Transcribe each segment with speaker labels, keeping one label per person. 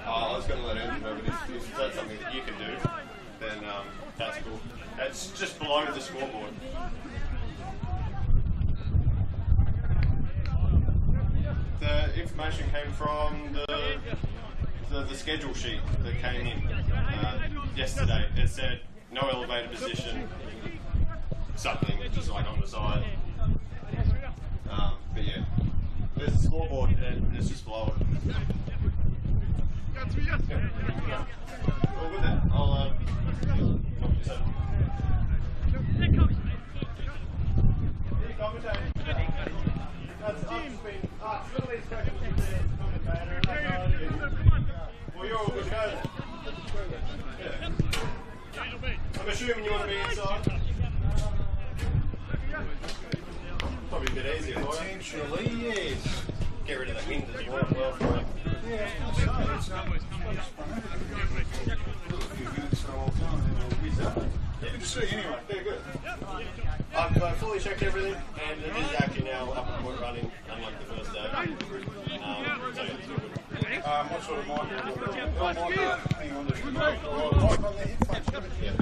Speaker 1: I was going to let Andrew know, but if that's something that you can do, then that's cool. It's just below the scoreboard. The information came from the schedule sheet that came in yesterday. It said no elevated position, something just like on the side. But yeah, there's a scoreboard and it's just below it. Yeah. Well, with that, I'll talk to you soon. Well, you're all good to go then. Yeah. I'm assuming you want to be inside. Probably a bit easier for you.
Speaker 2: Potentially, yes.
Speaker 1: Get rid of that wind as well for it.
Speaker 2: Yeah, it's good to see you anyway.
Speaker 1: Yeah, good. I've fully checked everything, and it is actually now up and running, unlike the first day. So yeah, it's all good.
Speaker 2: What sort of mic? Hang on, just mic on the headphones.
Speaker 1: Yeah.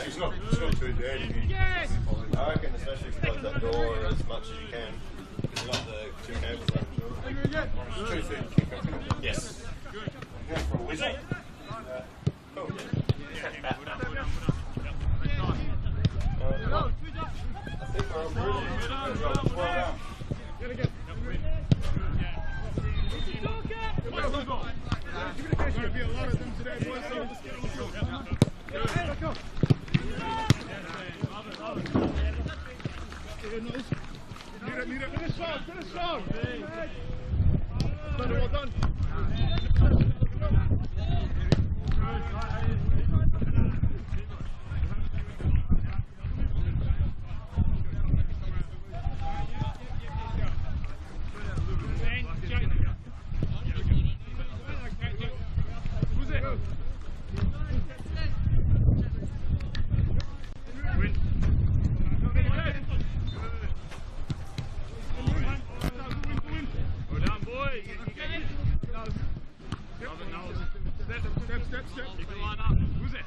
Speaker 2: It's not too dirty.
Speaker 1: I reckon, especially if you close that door as much as you can, because you got the two cables there.
Speaker 2: 2:30 kick off.
Speaker 1: Yes.
Speaker 2: Going for a whistle.
Speaker 1: Cool. I think we're all good.
Speaker 2: Well done.
Speaker 3: There'll be a lot of them today, boys. So let's get on the field. Let's go. Need it. Finish strong. Well done. Step. You can line up. Who's it?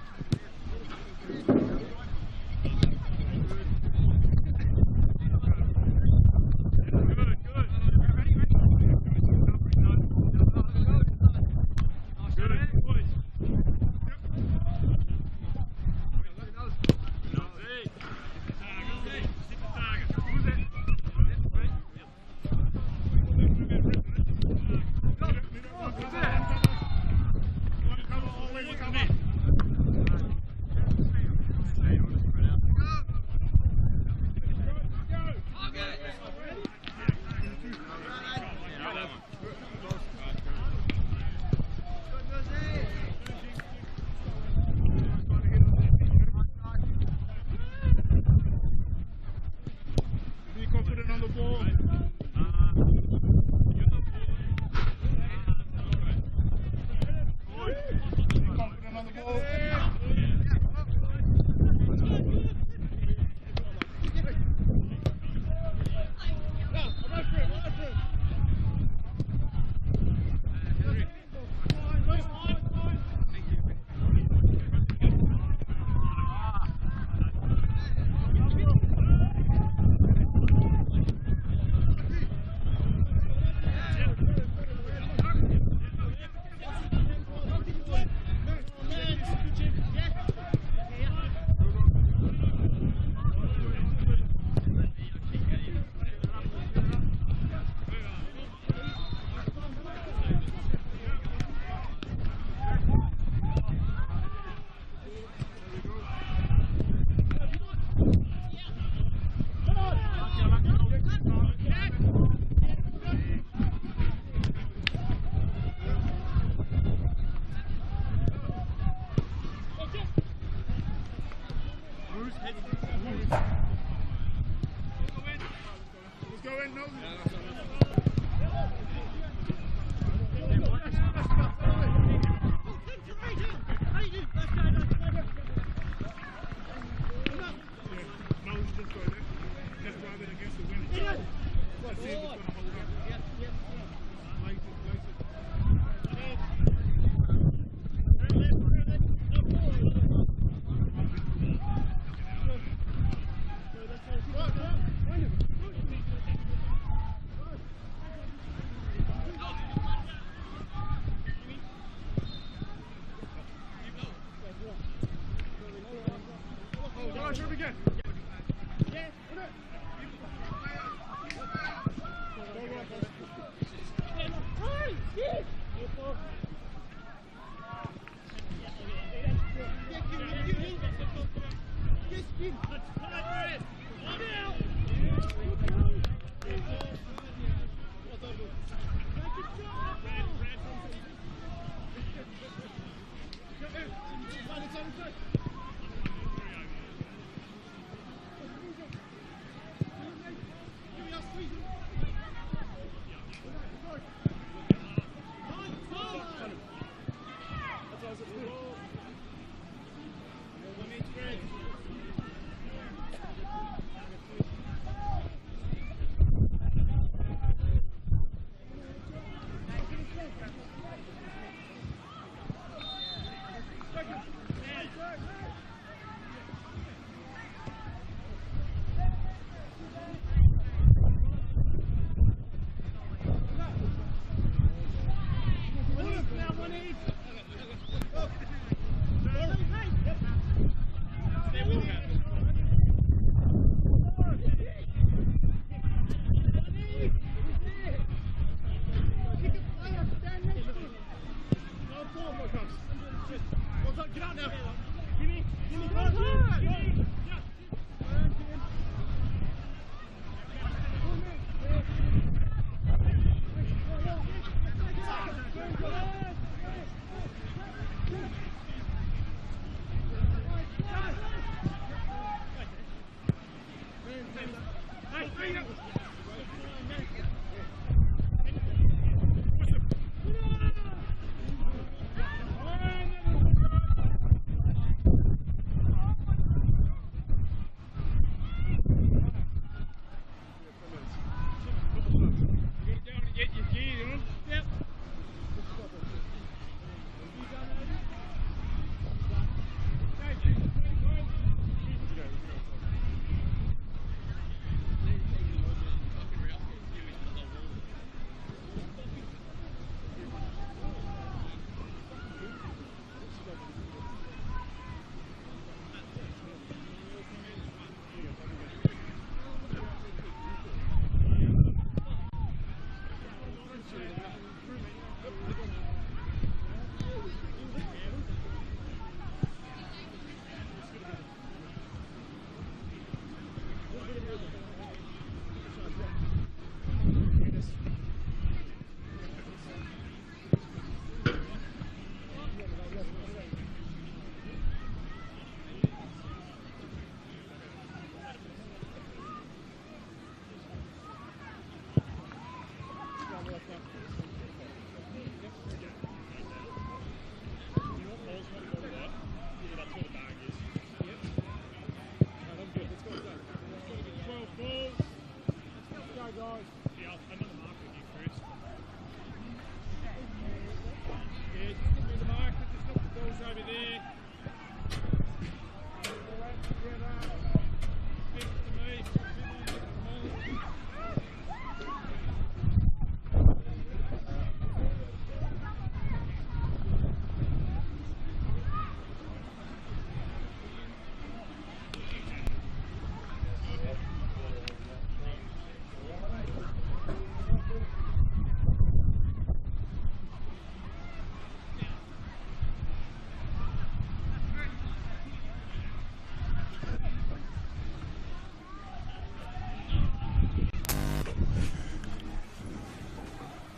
Speaker 3: Let's go in, no.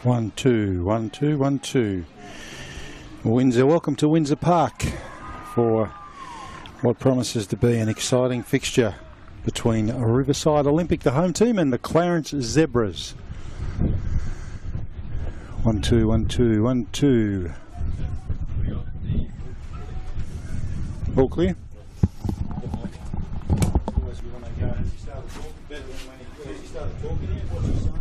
Speaker 4: 1 2 1 2 1 2. Windsor, welcome to Windsor Park for what promises to be an exciting fixture between Riverside Olympic, the home team, and the Clarence Zebras. 1 2 1 2 1 2. All clear?
Speaker 2: Always we want to go as you start to talk, better than when he started talking. walking in, what's he saying?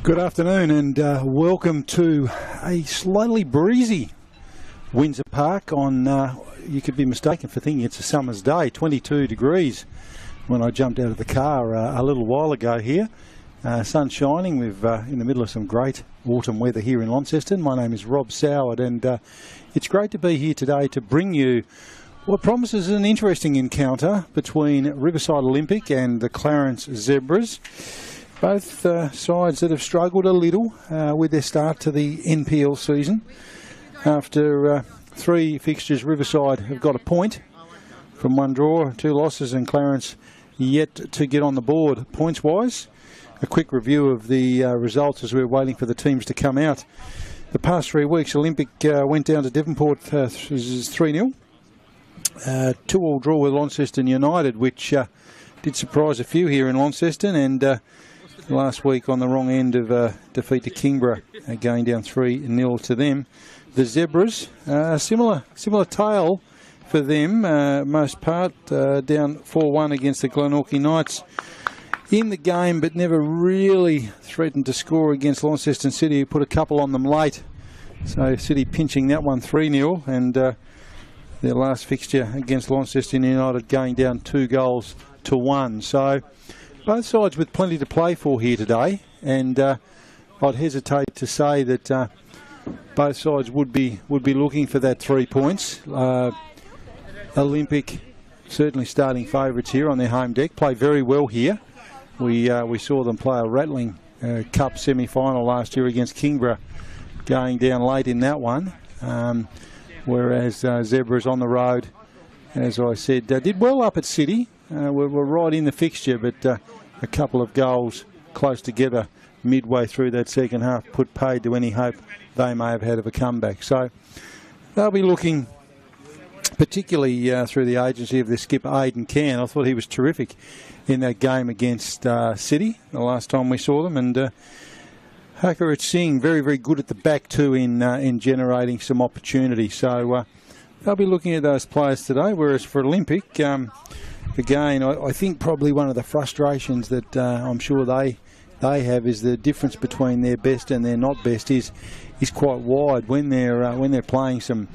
Speaker 4: Good afternoon and welcome to a slightly breezy Windsor Park on, you could be mistaken for thinking it's a summer's day, 22 degrees when I jumped out of the car a little while ago here. Sun shining, we're in the middle of some great autumn weather here in Launceston. My name is Rob Soward and it's great to be here today to bring you what promises an interesting encounter between Riverside Olympic and the Clarence Zebras. Both sides that have struggled a little with their start to the NPL season. After 3 fixtures, Riverside have got a point from 1 draw, 2 losses, and Clarence yet to get on the board points-wise. A quick review of the results as we're waiting for the teams to come out. The past 3 weeks, Olympic went down to Devonport 3-0. 2-2 draw with Launceston United, which did surprise a few here in Launceston, and last week on the wrong end of defeat to Kingborough, going down 3-0 to them. The Zebras, similar tale for them, most part, down 4-1 against the Glenorchy Knights. In the game, but never really threatened to score against Launceston City, who put a couple on them late. So City pinching that one 3-0, and their last fixture against Launceston United going down 2-1. So both sides with plenty to play for here today, and I'd hesitate to say that both sides would be looking for that 3 points. Olympic certainly starting favourites here on their home deck, play very well here. We saw them play a rattling cup semi-final last year against Kingborough, going down late in that one. Whereas Zebras on the road, as I said, did well up at City. We're right in the fixture, but a couple of goals close together midway through that second half put paid to any hope they may have had of a comeback. So they'll be looking, particularly through the agency of their skipper Aidan Cann. I thought he was terrific in that game against City the last time we saw them, and Hakarit Singh very, very good at the back too in generating some opportunity. So they'll be looking at those players today. Whereas for Olympic, again, I think probably one of the frustrations that I'm sure they have is the difference between their best and their not best is quite wide. When they're playing some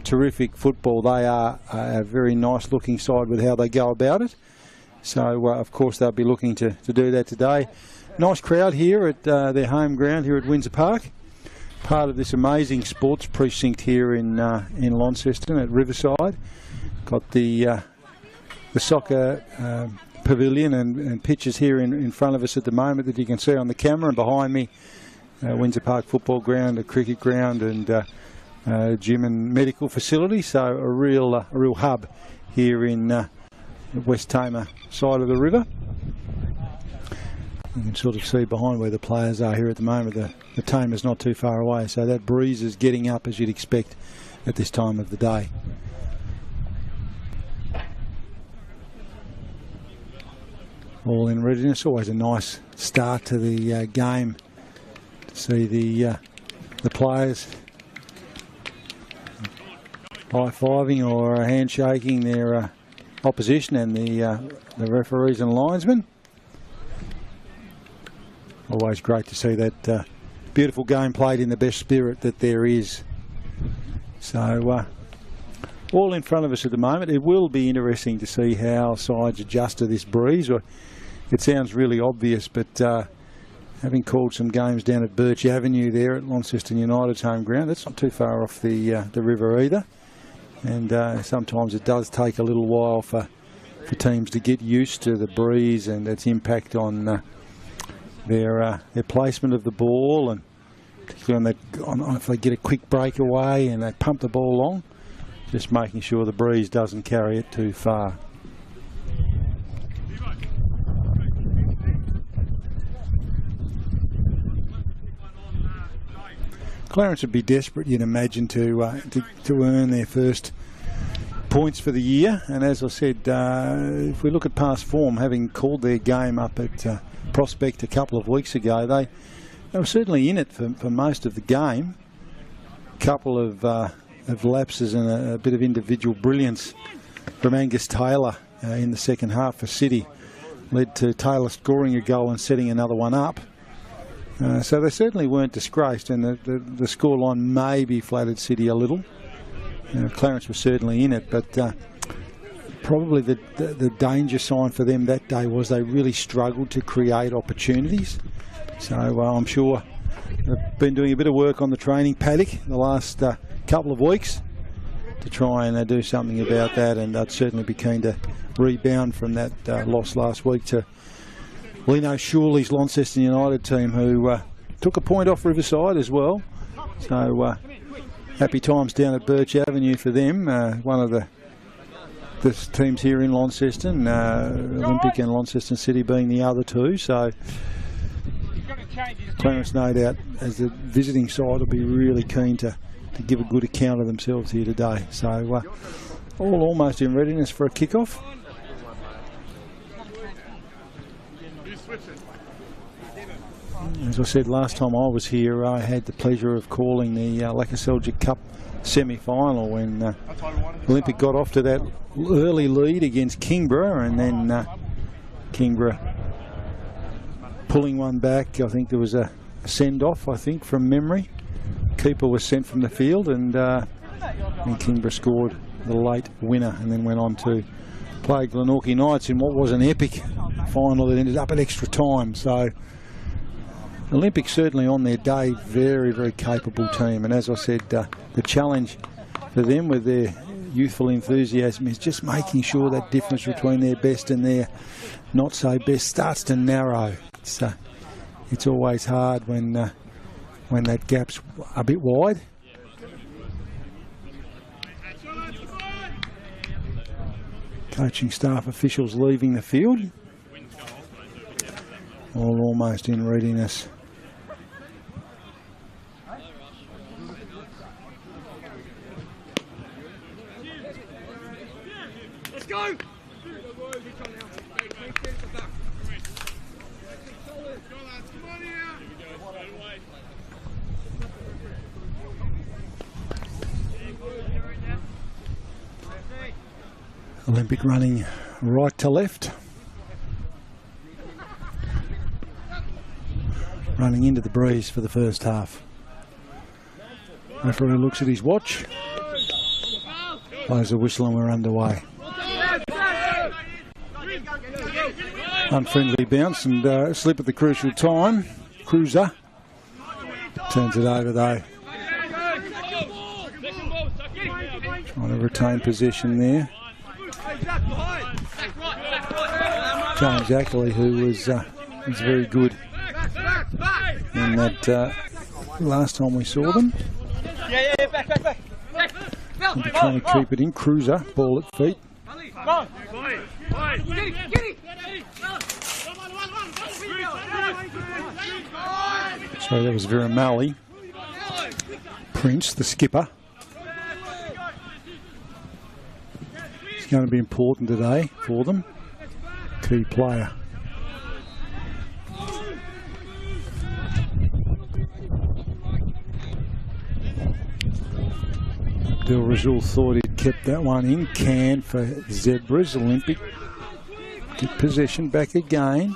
Speaker 4: terrific football, they are a very nice looking side with how they go about it. So of course they'll be looking to do that today. Nice crowd here at their home ground here at Windsor Park. Part of this amazing sports precinct here in Launceston at Riverside. Got the soccer pavilion and pitches here in front of us at the moment that you can see on the camera, and behind me Windsor Park football ground, a cricket ground, and gym and medical facility. So a real hub here in the West Tamar side of the river. You can sort of see behind where the players are here at the moment. The Tamar's not too far away, so that breeze is getting up as you'd expect at this time of the day. All in readiness. Always a nice start to the game to see the players high-fiving or handshaking their opposition and the referees and linesmen. Always great to see that beautiful game played in the best spirit that there is. So all in front of us at the moment. It will be interesting to see how sides adjust to this breeze. It sounds really obvious, but having called some games down at Birch Avenue there at Launceston United's home ground, that's not too far off the river either. And sometimes it does take a little while for teams to get used to the breeze and its impact on their placement of the ball, and particularly if they get a quick breakaway and they pump the ball along, just making sure the breeze doesn't carry it too far. Clarence would be desperate, you'd imagine, to earn their first points for the year. And as I said, if we look at past form, having called their game up at Prospect a couple of weeks ago, they were certainly in it for most of the game. A couple of lapses and a bit of individual brilliance from Angus Taylor in the second half for City led to Taylor scoring a goal and setting another one up. So they certainly weren't disgraced, and the scoreline maybe flattered City a little. Clarence was certainly in it, but probably the danger sign for them that day was they really struggled to create opportunities. So I'm sure they've been doing a bit of work on the training paddock the last couple of weeks to try and do something about that, and I'd certainly be keen to rebound from that loss last week to Lino Shuley's Launceston United team, who took a point off Riverside as well. So happy times down at Birch Avenue for them. One of the teams here in Launceston, Olympic and Launceston City being the other two. So Clarence, no doubt, as the visiting side, will be really keen to give a good account of themselves here today. So all almost in readiness for a kick-off. As I said last time I was here, I had the pleasure of calling the Lackaselja Cup semi-final when Olympic got off to that early lead against Kingborough, and then Kingborough pulling one back. I think there was a send-off, I think, from memory. Keeper was sent from the field, and Kingborough scored the late winner and then went on to play Glenorchy Knights in what was an epic final that ended up at extra time. So Olympic certainly on their day, very, very capable team. And as I said, the challenge for them with their youthful enthusiasm is just making sure that difference between their best and their not so best starts to narrow. It's always hard when that gap's a bit wide. Coaching staff officials leaving the field, all almost in readiness.
Speaker 3: Let's go!
Speaker 4: Olympic running right to left. Running into the breeze for the first half. Referee looks at his watch. Blows the whistle and we're underway. Unfriendly bounce and slip at the crucial time. Cruiser turns it over though. Trying to retain possession there. James Ackley, who was very good in that last time we saw them. Trying to keep it in. Cruiser, ball at feet. So that was Viramali. Prince, the skipper. It's going to be important today for them. Key player. Del Rizal thought he'd kept that one in. Can for Zebras. Olympic get possession back again.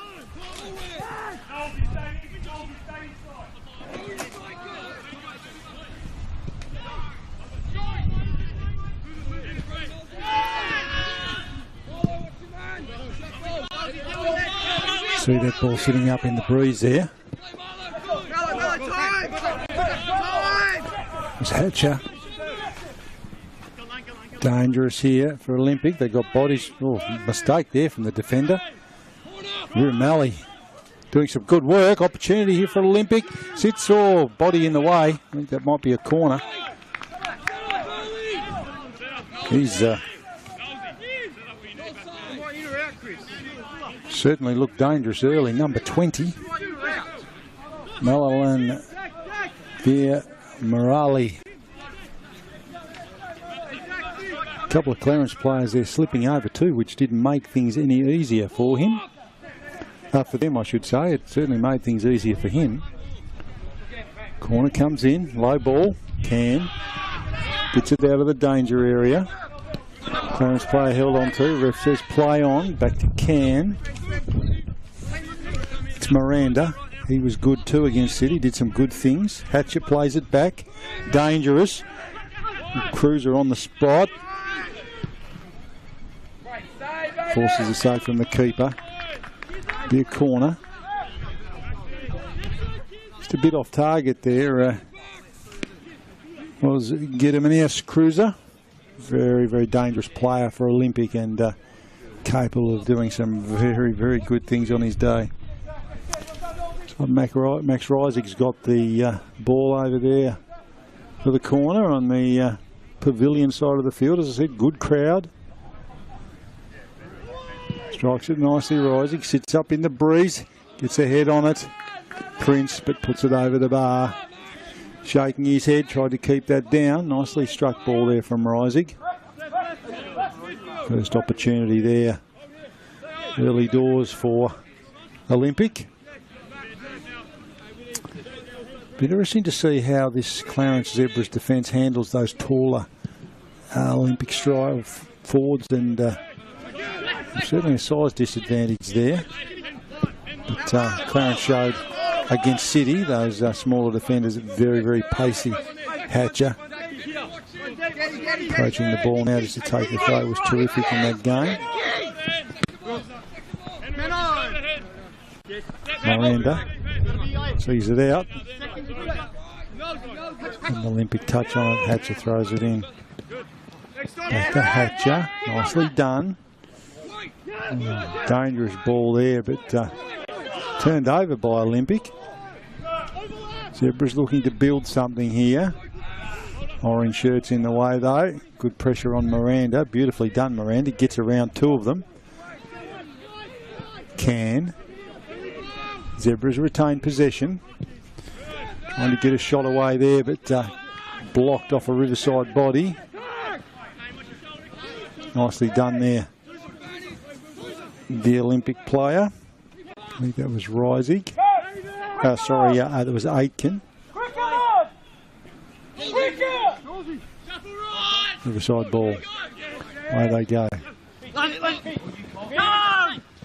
Speaker 4: See that ball sitting up in the breeze there. It was Hatcher. Dangerous here for Olympic. They got bodies. Oh, mistake there from the defender. Viramali doing some good work. Opportunity here for Olympic. Sits, oh, body in the way. I think that might be a corner. He's certainly looked dangerous early. Number 20, Malalan Viramali. A couple of Clarence players there slipping over too, which didn't make things any easier for him. For them, I should say. It certainly made things easier for him. Corner comes in, low ball, Can. Gets it out of the danger area. Clarence player held on to. Ref says play on. Back to Can. It's Miranda. He was good too against City. Did some good things. Hatcher plays it back. Dangerous. Cruiser on the spot. Forces a save from the keeper. Be a corner. Just a bit off target there. Was Gediminas Cruiser. Very, very dangerous player for Olympic and capable of doing some very, very good things on his day. So Max Reisig's got the ball over there for the corner on the pavilion side of the field. As I said, good crowd. Strikes it nicely. Reisig sits up in the breeze, gets a head on it. Prince, but puts it over the bar. Shaking his head, tried to keep that down. Nicely struck ball there from Reisig. First opportunity there. Early doors for Olympic. Be interesting to see how this Clarence Zebras defence handles those taller Olympic stride forwards, and certainly a size disadvantage there. But Clarence showed against City, those smaller defenders, very, very pacey. Hatcher approaching the ball now just to take the throw, was terrific in that game. Miranda sees it out. An Olympic touch on it. Hatcher throws it in. Back to Hatcher. Nicely done. Dangerous ball there, but turned over by Olympic. Zebras looking to build something here. Orange shirts in the way though. Good pressure on Miranda. Beautifully done, Miranda. Gets around two of them. Zebras retain possession. Trying to get a shot away there, but blocked off a Riverside body. Nicely done there. The Olympic player. I think that was Reisig. That was Aitken. Riverside ball. Away they go.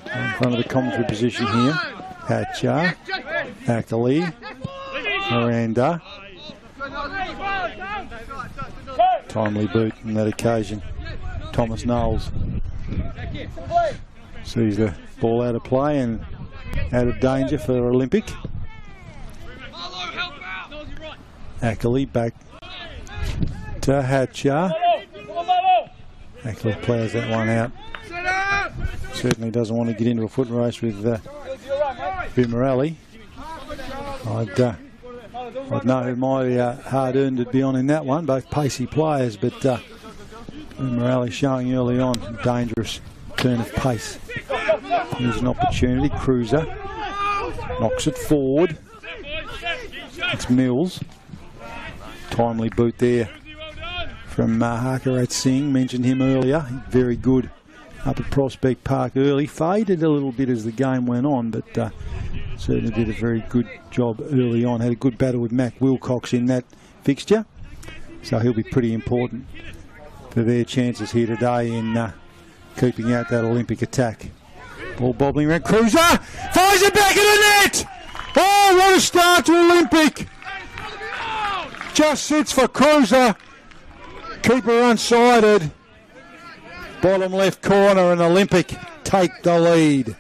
Speaker 4: In front of the commentary position here. Hatcher. Ackley. Miranda. Timely boot on that occasion. Thomas Knowles sees the ball out of play and out of danger for Olympic. Ackley back to Hatcher. Ackley plows that one out. Certainly doesn't want to get into a foot race with Vimarelli. I'd know who my hard-earned would be on in that one. Both pacey players, but Vimarelli showing early on dangerous turn of pace. Here's an opportunity. Cruiser knocks it forward. It's Mills. Timely boot there from Harkarat Singh. Mentioned him earlier. Very good up at Prospect Park early. Faded a little bit as the game went on, but certainly did a very good job early on. Had a good battle with Mac Wilcox in that fixture. So he'll be pretty important for their chances here today in keeping out that Olympic attack. Ball bobbling around. Cruiser fires it back in the net! Oh, what a start to Olympic! Just sits for Cruiser. Keeper unsided. Bottom left corner, and Olympic take the lead.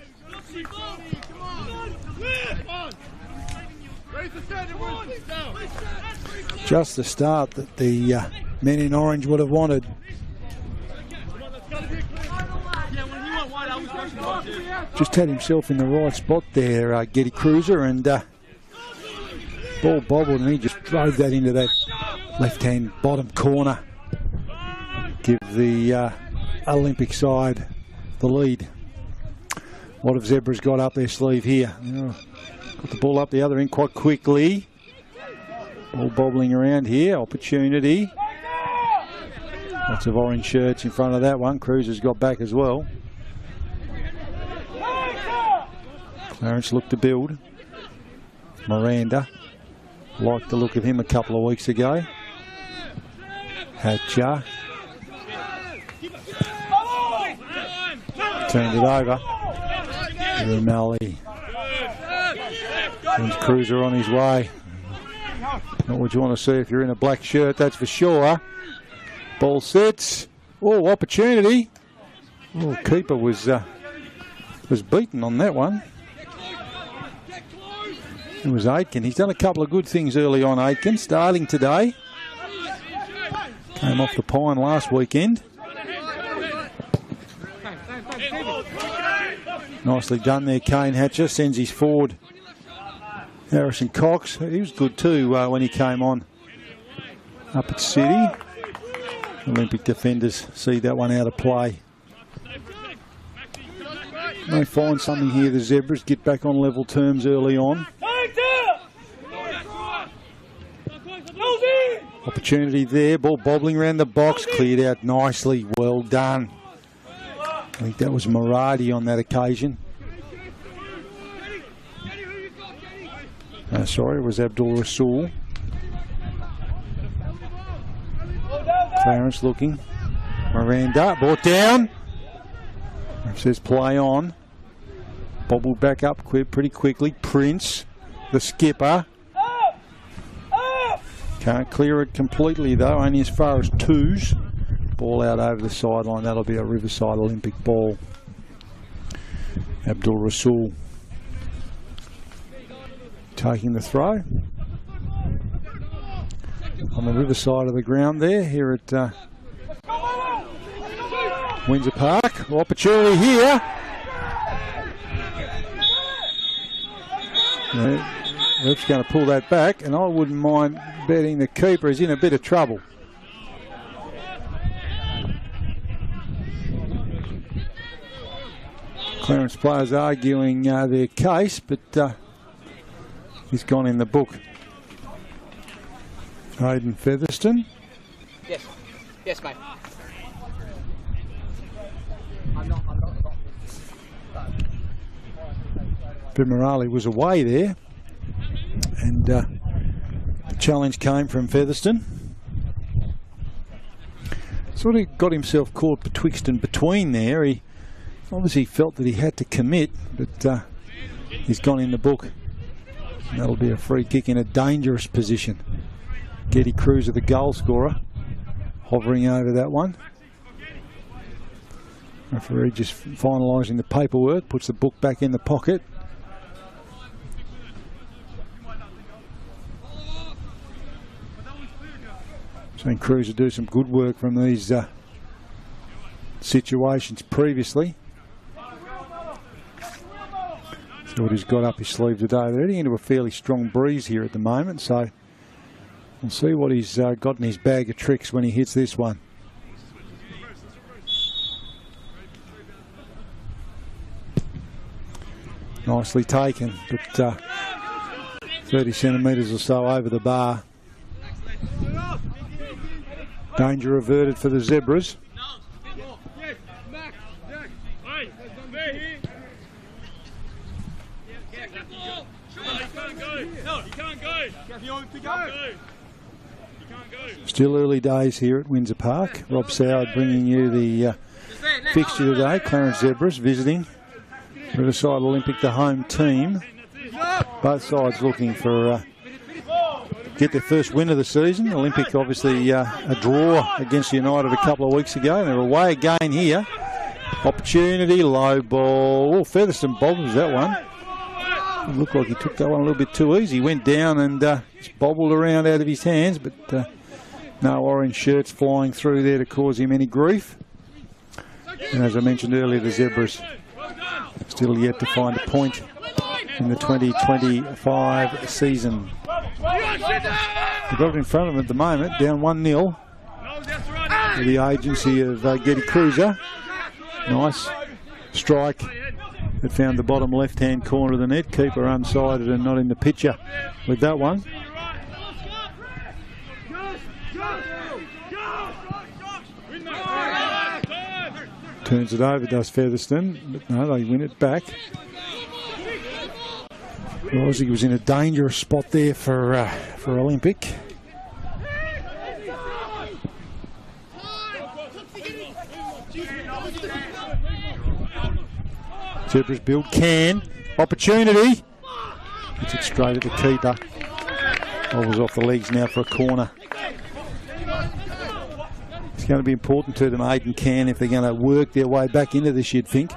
Speaker 4: Just the start that the men in orange would have wanted. Just had himself in the right spot there, Getty Cruiser, and ball bobbled, and he just drove that into that left-hand bottom corner. Give the Olympic side the lead. What have Zebras got up their sleeve here? Got the ball up the other end quite quickly. Ball bobbling around here. Opportunity. Lots of orange shirts in front of that one. Cruiser's got back as well. Clarence looked to build. Miranda. Liked the look of him a couple of weeks ago. Hatcher. Turned it over. Rumeli. Sends Cruiser on his way. Not what you want to see if you're in a black shirt, that's for sure. Ball sits. Oh, opportunity. Oh, keeper was beaten on that one. It was Aitken. He's done a couple of good things early on, Aitken, starting today. Came off the pine last weekend. Nicely done there, Kane Hatcher. Sends his forward, Harrison Cox. He was good too when he came on up at City. Olympic defenders see that one out of play. They find something here, the Zebras. Get back on level terms early on. Opportunity there. Ball bobbling around the box. Cleared out nicely. Well done. I think that was Maradi on that occasion. Sorry, it was Abdul Rasul. Clarence looking. Miranda brought down. It says play on. Bobbled back up pretty quickly. Prince, the skipper. Can't clear it completely though, only as far as twos. Ball out over the sideline. That'll be a Riverside Olympic ball. Abdul Rasul taking the throw. On the Riverside of the ground there, here at Windsor Park. Opportunity here. Ref's going to pull that back, and I wouldn't mind betting the keeper is in a bit of trouble. Clarence players arguing their case, but he's gone in the book. Hayden Featherston.
Speaker 5: Yes. Yes, mate.
Speaker 4: Bimarali was away there, and the challenge came from Featherston. Sort of got himself caught betwixt and between there. He obviously felt that he had to commit, but he's gone in the book. And that'll be a free kick in a dangerous position. Getty Cruiser, the goal scorer, hovering over that one. Referee just finalising the paperwork, puts the book back in the pocket. Seen Cruiser do some good work from these situations previously. See what he's got up his sleeve today. They're heading into a fairly strong breeze here at the moment, so we'll see what he's got in his bag of tricks when he hits this one. Nicely taken, but 30 centimetres or so over the bar. Danger averted for the Zebras. Still early days here at Windsor Park. Rob Soward bringing you the fixture today. Clarence Zebras visiting Riverside Olympic, the home team. Both sides looking for get their first win of the season. Olympic obviously a draw against United a couple of weeks ago. They're away again here. Opportunity, low ball. Oh, Featherston bobbles that one. It looked like he took that one a little bit too easy. Went down and just bobbled around out of his hands, but no orange shirts flying through there to cause him any grief. And as I mentioned earlier, the Zebras still yet to find a point in the 2025 season. They've got it in front of them at the moment, down 1-0. With the agency of Getty Cruiser. Nice strike that found the bottom left-hand corner of the net. Keeper unsided and not in the picture with that one. Turns it over, does Featherston, but no, they win it back. He was in a dangerous spot there for Olympic. Zebras build, can, opportunity. Gets it straight at the keeper. Ball was off the legs now for a corner. It's going to be important to them, Aiden Can, if they're going to work their way back into this, you'd think.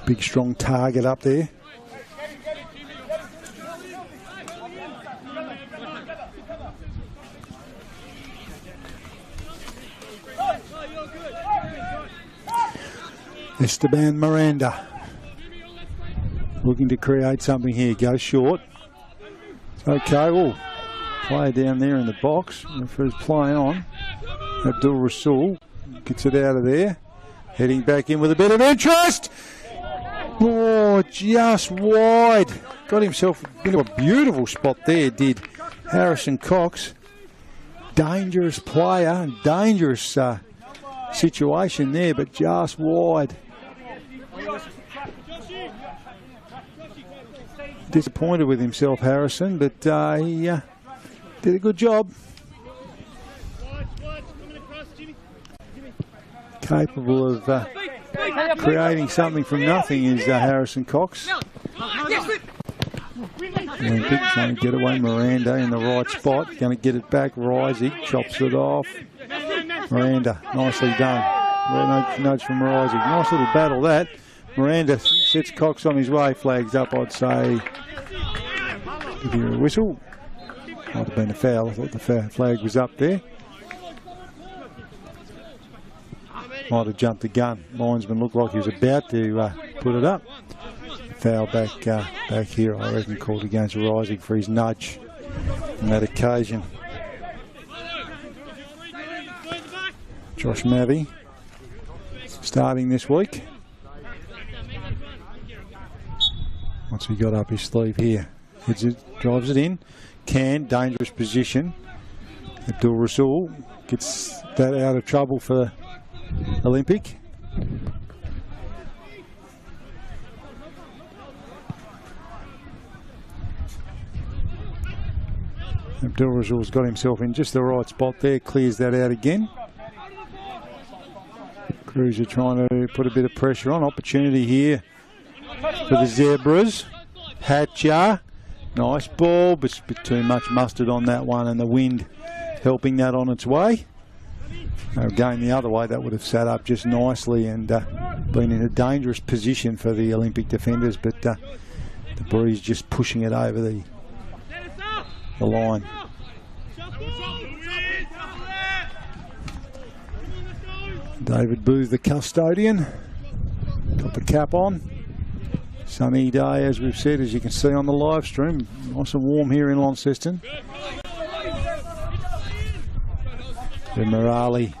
Speaker 4: Big strong target up there. Esteban Miranda looking to create something here. Goes short. Okay, oh, player down there in the box. Referee's playing on. Abdul Rasul gets it out of there. Heading back in with a bit of interest. Oh, just wide. Got himself into a beautiful spot there, did Harrison Cox. Dangerous player and dangerous situation there, but just wide. Disappointed with himself, Harrison, but he did a good job. Capable of creating something from nothing is Harrison Cox. Olympic trying to get away. Miranda in the right spot. Going to get it back. Rising chops it off. Miranda, nicely done. Notes from Rising. Nice little battle that. Miranda sets Cox on his way. Flags up, I'd say. Give you a whistle. Might have been a foul. I thought the flag was up there. Might have jumped the gun. Linesman looked like he was about to put it up. Foul back here, I reckon, called against Rising for his nudge on that occasion. Josh Mavey starting this week. What's he got up his sleeve here? Drives it in. Dangerous position. Abdul Rasul gets that out of trouble for Olympic. Abdul Rasul's got himself in just the right spot there, clears that out again. Cruiser trying to put a bit of pressure on. Opportunity here for the Zebras. Hatcher, nice ball, but a bit too much mustard on that one, and the wind helping that on its way. Going the other way, that would have sat up just nicely and been in a dangerous position for the Olympic defenders, but the breeze just pushing it over the line. David Booth, the custodian, got the cap on. Sunny day, as we've said, as you can see on the live stream. Nice and warm here in Launceston. The Morale.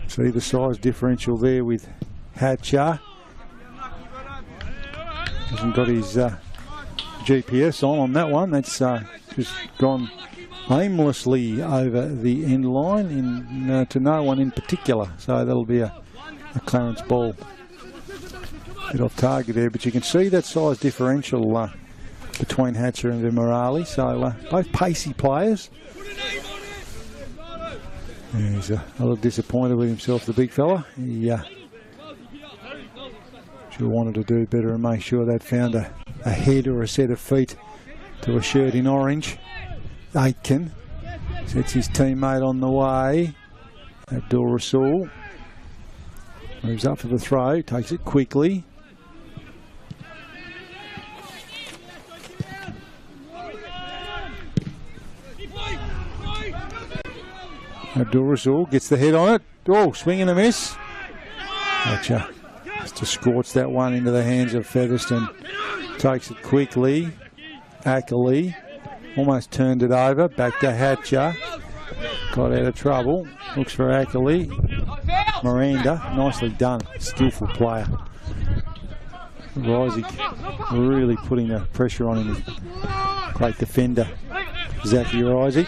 Speaker 4: See the size differential there with Hatcher. Hasn't got his GPS on that one. That's just gone aimlessly over the end line to no one in particular. So that'll be a Clarence ball. Bit off target there, but you can see that size differential between Hatcher and Vimarali. So both pacey players. And he's a little disappointed with himself, the big fella. He sure wanted to do better and make sure that found a head or a set of feet to a shirt in orange. Aitken sets his teammate on the way. Abdul Rasul moves up for the throw, takes it quickly. Abdul Rasul gets the head on it. Oh, swing and a miss. Hatcher has to scorch that one into the hands of Featherstone. Takes it quickly. Ackley almost turned it over. Back to Hatcher. Got out of trouble. Looks for Ackley. Miranda, nicely done. Skillful player. Rising really putting the pressure on him. Great defender, Zachy Rising.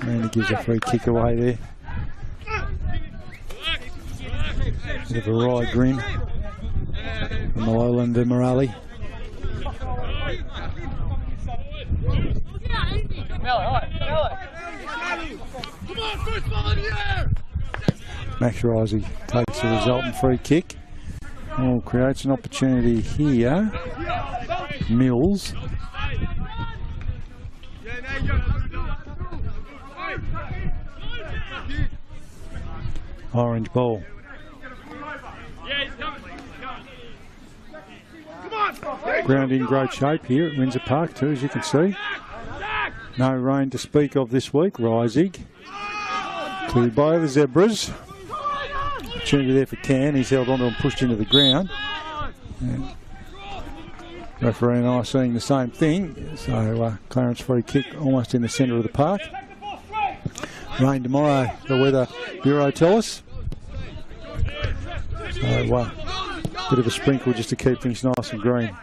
Speaker 4: And he gives a free kick away there. Bit of a wry grin from the Lowland Morale. Max Rising takes the resultant free kick. Oh, creates an opportunity here. Mills. Orange ball. Ground in great shape here at Windsor Park too, as you can see. No rain to speak of this week. Rising. Cleared by the Zebras. Opportunity there for Can. He's held onto and pushed into the ground. And referee and I seeing the same thing. So Clarence free kick almost in the centre of the park. Rain tomorrow, the Weather Bureau tell us. So bit of a sprinkle just to keep things nice and green.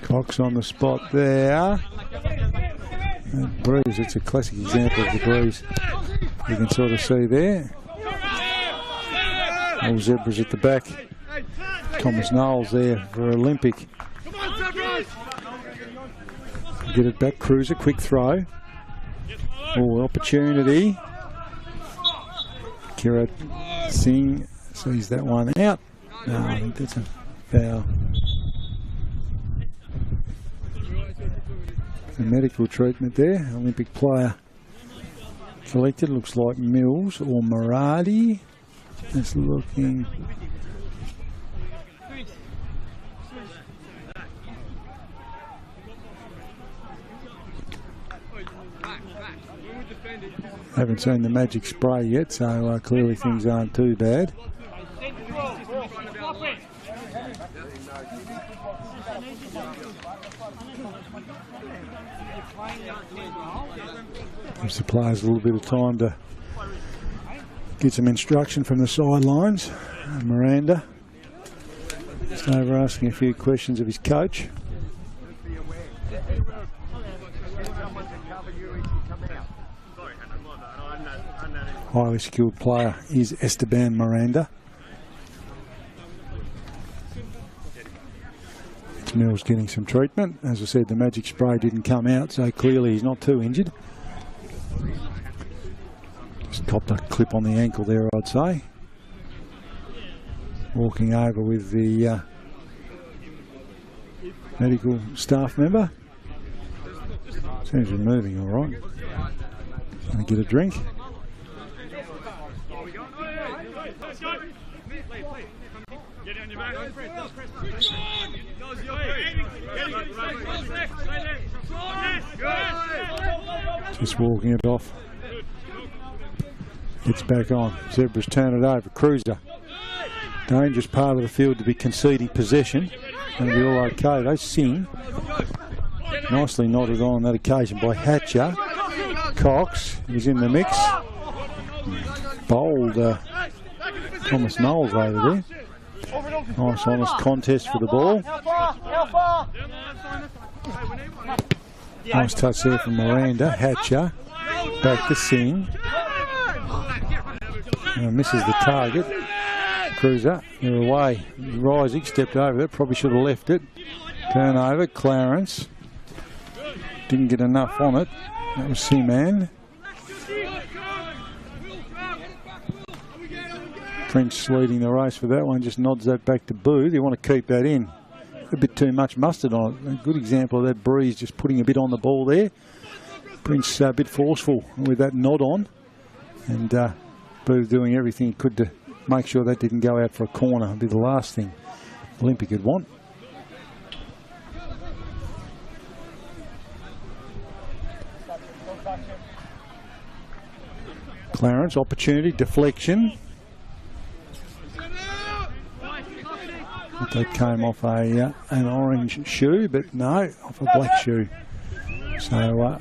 Speaker 4: Cox on the spot there. That breeze, it's a classic example of the breeze. You can sort of see there. All zebras at the back. Thomas Knowles there for Olympic. Get it back, Cruiser, quick throw. Oh, opportunity. Kirat Singh sees that one out. No, I think that's a foul. The medical treatment there. Olympic player collected. Looks like Mills or Maradi. It's looking. Haven't seen the magic spray yet, so clearly things aren't too bad. Gives the players a little bit of time to get some instruction from the sidelines. Miranda just over asking a few questions of his coach. Highly skilled player is Esteban Miranda. It's Mills getting some treatment. As I said, the magic spray didn't come out, so clearly he's not too injured. Just copped a clip on the ankle there, I'd say. Walking over with the medical staff member. Seems to be moving all right. Gonna get a drink. Just walking it off. Gets back on. Zebras turn it over. Cruiser. Dangerous part of the field to be conceding possession. Going to be all okay. They sing. Nicely nodded on that occasion by Hatcher. Cox is in the mix. Bold Thomas Knowles over there. Nice honest contest for the ball. Nice touch there from Miranda. Hatcher. Back to Singh. Misses the target. Cruiser. They're away. Rising stepped over it. Probably should have left it. Turnover. Clarence. Didn't get enough on it. That was Seaman. Prince leading the race for that one. Just nods that back to Booth. You want to keep that in. A bit too much mustard on it. A good example of that breeze just putting a bit on the ball there. Prince a bit forceful with that nod on. And Booth doing everything he could to make sure that didn't go out for a corner. It'd be the last thing Olympic would want. Clarence, opportunity, deflection. That came off an orange shoe, but no, off a black shoe. So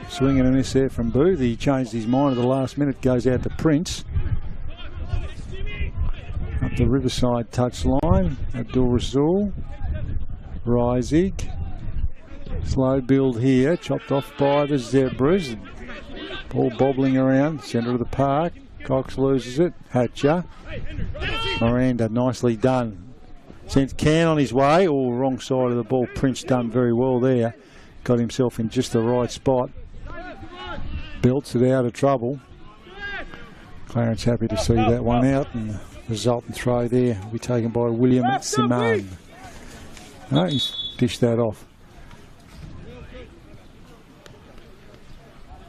Speaker 4: swing and a miss there from Booth. He changed his mind at the last minute, goes out to Prince. Up the Riverside touchline, Abdul Rasul, Risig. Slow build here, chopped off by the Zebras. Ball bobbling around, centre of the park. Cox loses it. Hatcher. Miranda, nicely done. Sent Can on his way. Oh, wrong side of the ball. Prince done very well there. Got himself in just the right spot. Belts it out of trouble. Clarence happy to see that one out. And the resultant throw there will be taken by William Simone. No, he's dished that off.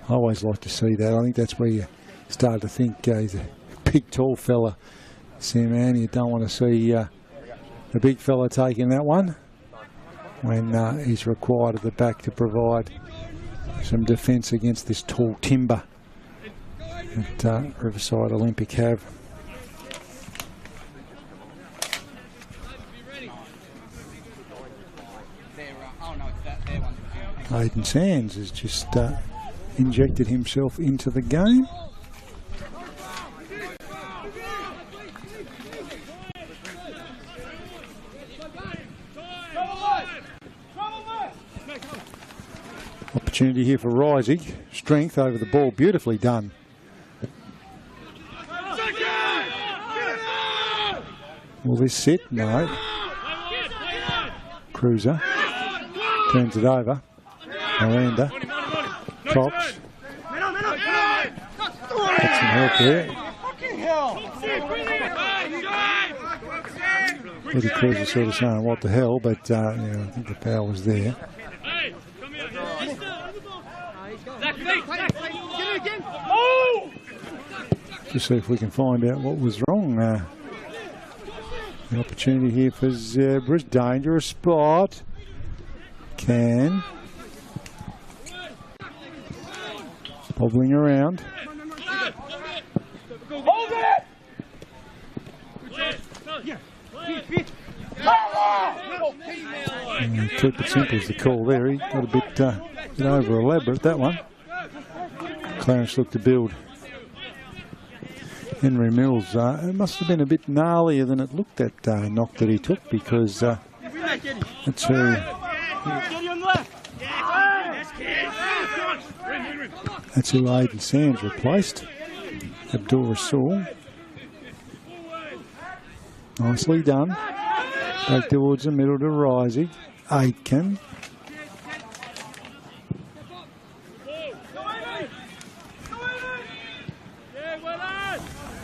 Speaker 4: I always like to see that. I think that's where you start to think he's a big, tall fella. Sam, you don't want to see the big fella taking that one when he's required at the back to provide some defence against this tall timber that Riverside Olympic have. Aidan Sands has just injected himself into the game. Opportunity here for Rising. Strength over the ball. Beautifully done. Will this sit? No. Cruiser. Turns it over. Miranda. Cox. Got some help there. Eddie Cruiser sort of saying what the hell, but yeah, I think the foul was there. Just see if we can find out what was wrong. The opportunity here for Zebras. Dangerous spot. Can. Bobbling around.
Speaker 3: Hold it!
Speaker 4: Keep it simple is the call there. He got a bit over elaborate, that one. Clarence looked to build. Henry Mills, it must have been a bit gnarlier than it looked, that knock that he took, because that's who Aidan Sands replaced. Abdul Rasul. Nicely done. Back towards the middle to Rising. Aitken.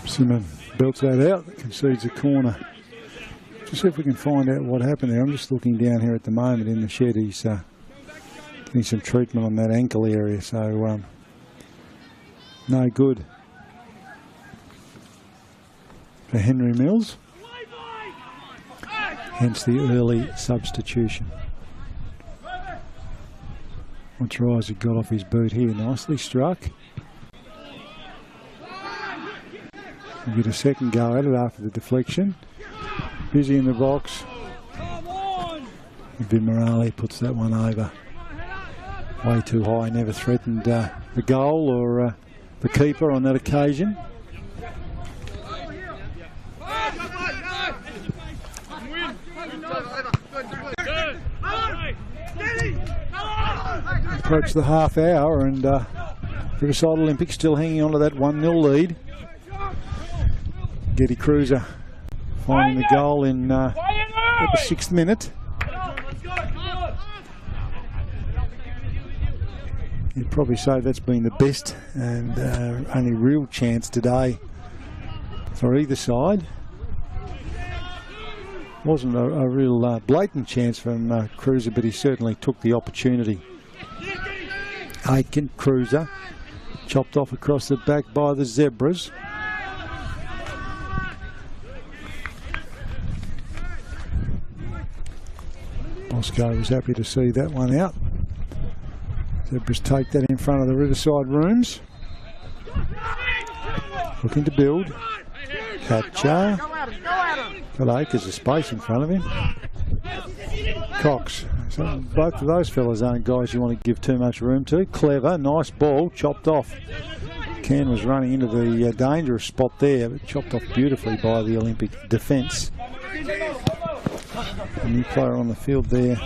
Speaker 4: Simon belts that out, concedes a corner. Just see if we can find out what happened there. I'm just looking down here at the moment in the shed. He's getting some treatment on that ankle area, so no good for Henry Mills. Hence the early substitution. Once Rising got off his boot here, nicely struck. We'll get a second go at it after the deflection. Busy in the box. Vimarali puts that one over. Way too high, never threatened the goal or the keeper on that occasion. Approach the half hour, and Riverside Olympics still hanging on to that 1-0 lead. Getty Cruiser finding the goal in the 6th minute. You'd probably say that's been the best and only real chance today for either side. Wasn't a real blatant chance from Cruiser, but he certainly took the opportunity. Aitken, Cruiser, chopped off across the back by the Zebras. Bosco was happy to see that one out. Zebras take that in front of the Riverside rooms. Looking to build. Catcher. Got acres of space in front of him. Cox. So both of those fellas aren't guys you want to give too much room to. Clever, nice ball, chopped off. Ken was running into the dangerous spot there, but chopped off beautifully by the Olympic defence. A new player on the field there.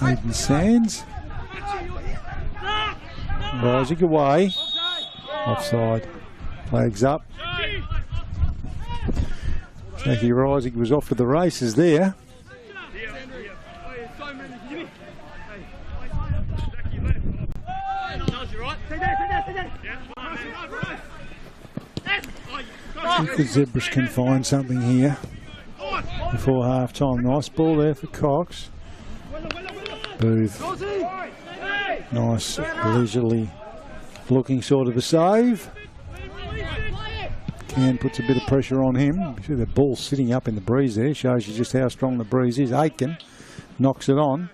Speaker 4: Aidan Sands. Rising away. Offside. Flags up. Jackie Rising was off to the races there. I think the Zebras can find something here before half time. Nice ball there for Cox. Booth. Nice, leisurely looking sort of a save. Can puts a bit of pressure on him. You see the ball sitting up in the breeze there. Shows you just how strong the breeze is. Aitken knocks it on.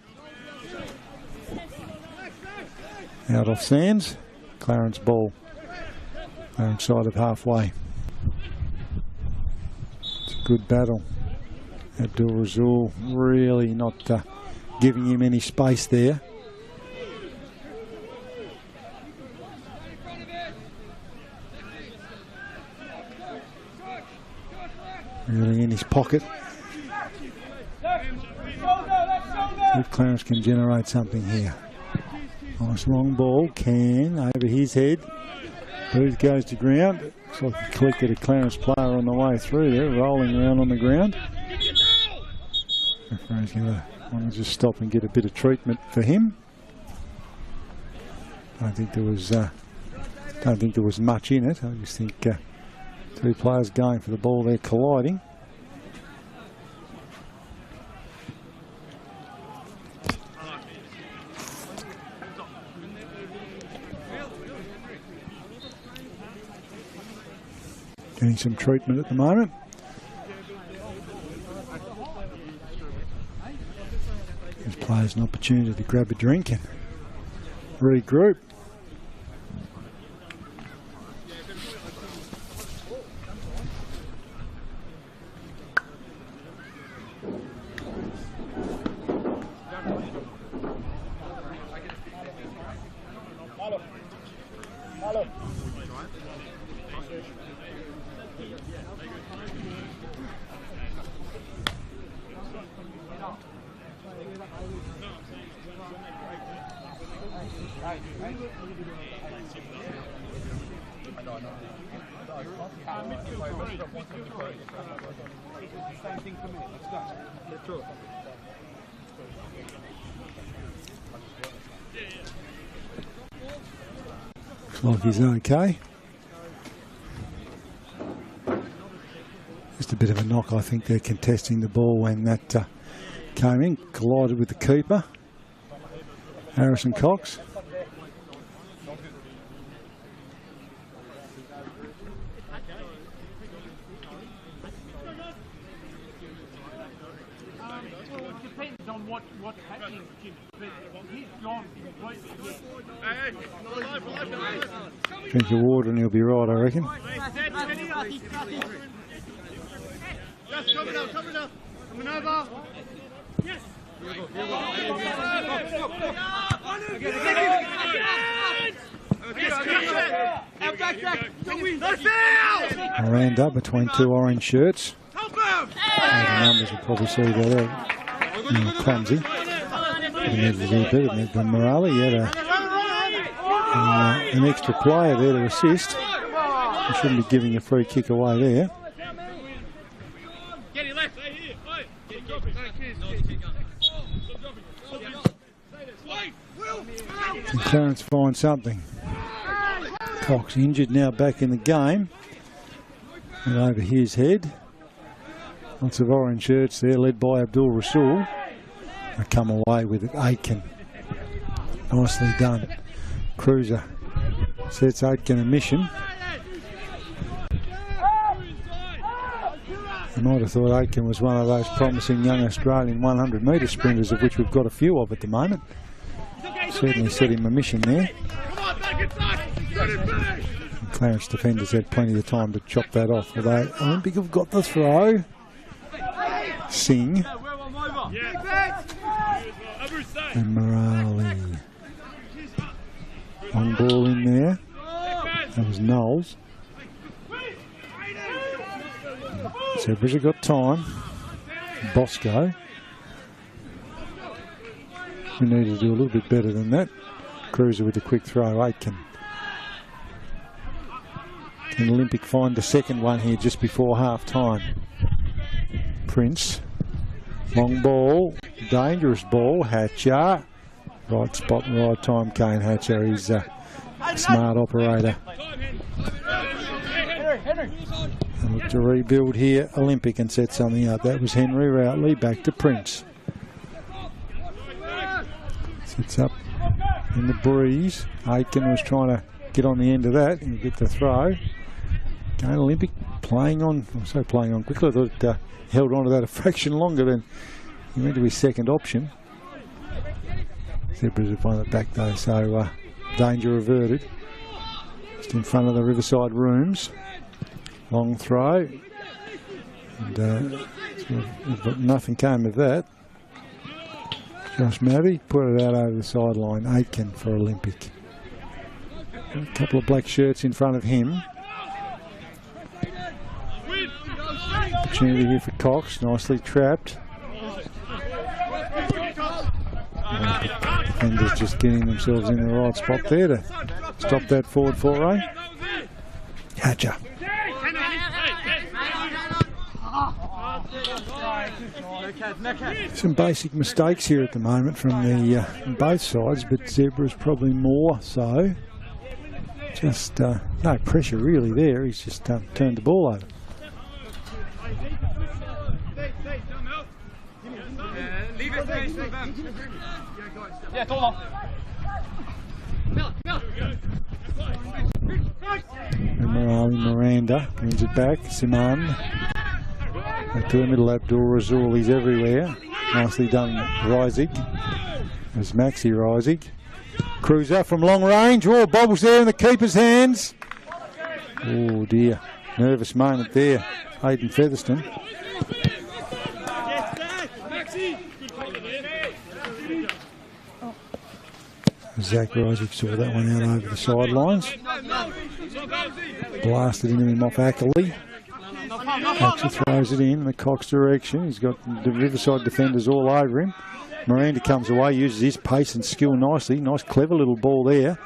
Speaker 4: Out off Sands. Clarence ball. Clarence side of halfway. It's a good battle. Abdul Razul really not giving him any space there. Really in his pocket. if Clarence can generate something here. Nice long ball, can, over his head. Booth goes to ground. Looks like he collected a Clarence player on the way through there, rolling around on the ground. Referee's going to want to just stop and get a bit of treatment for him. I don't think there was much in it. I just think two players going for the ball there, colliding. Getting some treatment at the moment. Gives players an opportunity to grab a drink and regroup. Looks like he's okay. Just a bit of a knock, I think they're contesting the ball when that came in, collided with the keeper, Harrison Cox.
Speaker 3: What's happening, Jim? He's gone completely.
Speaker 4: Drink your water and you'll be right, I reckon.
Speaker 3: Just coming up. Coming over. Yes.
Speaker 4: Miranda between two orange shirts. The numbers will probably see that out. Clumsy. He needed a little bit. It needed Morale. He had an extra player there to assist. He shouldn't be giving a free kick away there. And Clarence finds something. Cox injured, now back in the game. And over his head. Lots of orange shirts there, led by Abdul Rasul. They come away with it. Aitken. Nicely done. Cruiser sets Aitken a mission. I might have thought Aitken was one of those promising young Australian 100-metre sprinters, of which we've got a few of at the moment. Certainly set him a mission there. And Clarence defenders had plenty of time to chop that off, although Olympic have got the throw. Singh and Morale. Long ball in there. That was Knowles. Zebra's have got time. Bosco. We need to do a little bit better than that. Cruiser with a quick throw. Aitken. Can Olympic find the second one here just before half time? Prince. Long ball. Dangerous ball. Hatcher. Right spot, right time, Kane Hatcher. He's a smart operator. And look to rebuild here. Olympic and set something up. That was Henry Routley. Back to Prince. Sits up in the breeze. Aitken was trying to get on the end of that and get the throw. Again, Olympic playing on quickly. I thought it held on to that a fraction longer than he went to his second option. Zebras have won it back though, so danger averted. Just in front of the Riverside rooms. Long throw. And nothing came of that. Josh Mabby put it out over the sideline. Aitken for Olympic. A couple of black shirts in front of him. Opportunity here for Cox. Nicely trapped. defenders just getting themselves in the right spot there to stop that forward foray. Hatcher. Some basic mistakes here at the moment from the both sides, but Zebra's probably more so. Just no pressure really there. He's just turned the ball over. And Miranda brings it back. Simon. Back to the middle, Abdul Razul, he's everywhere. Nicely done, Risig. There's Maxi Risig. Cruiser from long range. Oh, bobbles there in the keeper's hands. Oh dear, nervous moment there. Hayden Featherston. Zach Risig saw that one out over the sidelines. Blasted into him off Ackley. Hatcher throws it in the Cox direction. He's got the Riverside defenders all over him. Miranda comes away, uses his pace and skill nicely. Nice, clever little ball there.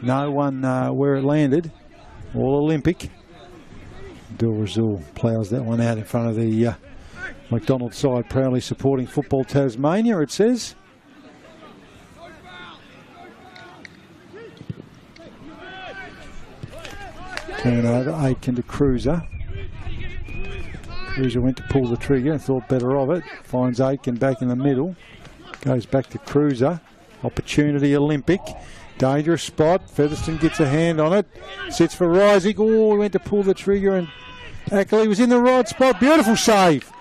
Speaker 4: No one where it landed. All Olympic. Dilrazul ploughs that one out in front of the McDonald's side, proudly supporting Football Tasmania, it says. Turnover, Aitken to Cruiser. Cruiser went to pull the trigger and thought better of it. Finds Aitken back in the middle. Goes back to Cruiser. Opportunity Olympic. Dangerous spot. Featherston gets a hand on it. Sits for Rising. Oh, he went to pull the trigger and Ackley was in the right spot. Beautiful save.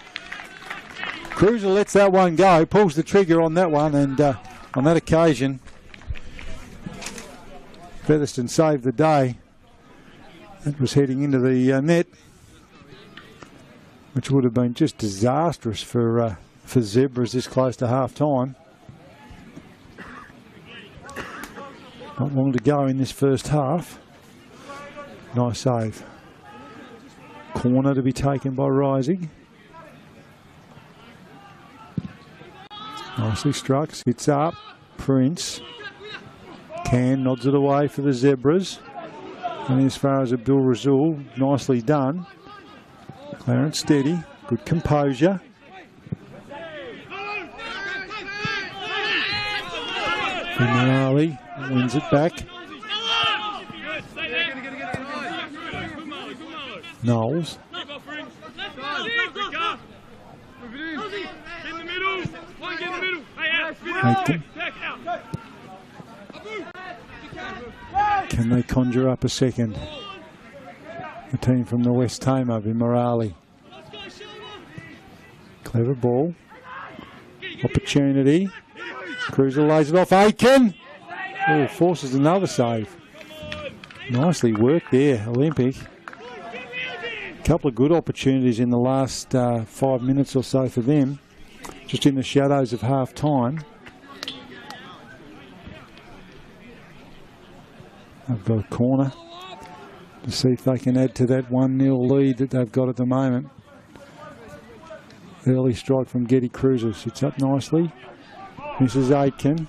Speaker 4: Cruiser lets that one go. Pulls the trigger on that one, and on that occasion Featherston saved the day. That was heading into the net, which would have been just disastrous for Zebras this close to half time. Not long to go in this first half. Nice save. Corner to be taken by Rising. Nicely struck, sits up. Prince. Can nods it away for the Zebras. And as far as Abdul Razul, nicely done. Clarence steady, good composure. Finale wins it back. Knowles. Aitken. Can they conjure up a second? The team from the West Tamar, Morale. Clever ball. Opportunity. Cruiser lays it off. Aitken. Oh, forces another save. Nicely worked there, Olympic. Couple of good opportunities in the last 5 minutes or so for them. Just in the shadows of half time. They've got a corner to see if they can add to that 1-0 lead that they've got at the moment. Early strike from Getty Cruiser. Sits up nicely. Misses Aitken.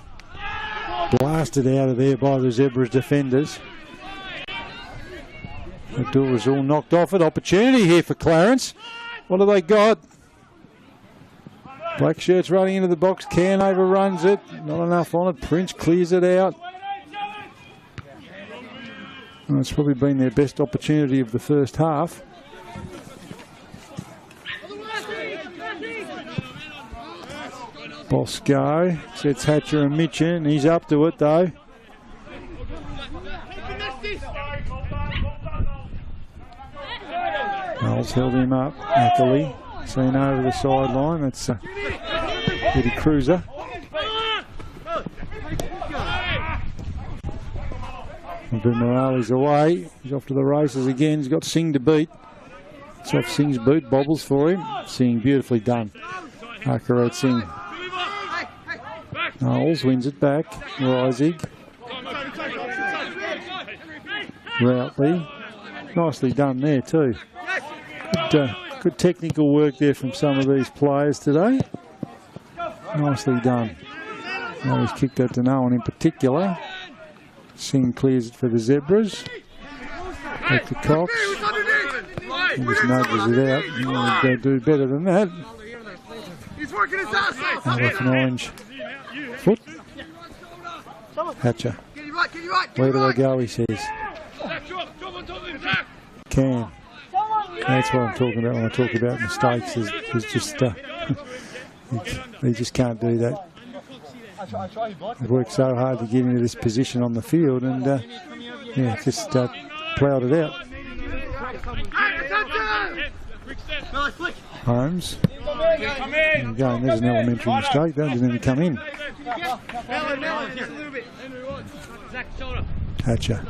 Speaker 4: Blasted out of there by the Zebras defenders. Abdul Razul knocked off it. Opportunity here for Clarence. What have they got? Black shirts running into the box. Can overruns it. Not enough on it. Prince clears it out. Well, it's probably been their best opportunity of the first half. Bosco sets Hatcher and Mitchin. He's up to it though. Knowles held him up. Ackley seen over the sideline. That's Eddie Cruiser. Morales away. He's off to the races again. He's got Singh to beat. It's off Singh's boot. Bobbles for him. Singh beautifully done. Akarat Singh. Knowles wins it back. Risig. Routley. Nicely done there too. Good technical work there from some of these players today. Nicely done. Now he's kicked out to no one in particular. Singh clears it for the Zebras. Back to Cox. He just nudges it out. He wanted to do better than that.
Speaker 3: He's working his ass off.
Speaker 4: Out of an orange foot. Hatcher. Where do I go, he says. Can. That's what I'm talking about when I talk about mistakes. There's just they just can't do that. They've worked so hard to get into this position on the field, and yeah, just ploughed it out. Holmes. There you go. There's an elementary mistake. That didn't even come in. Hatcher.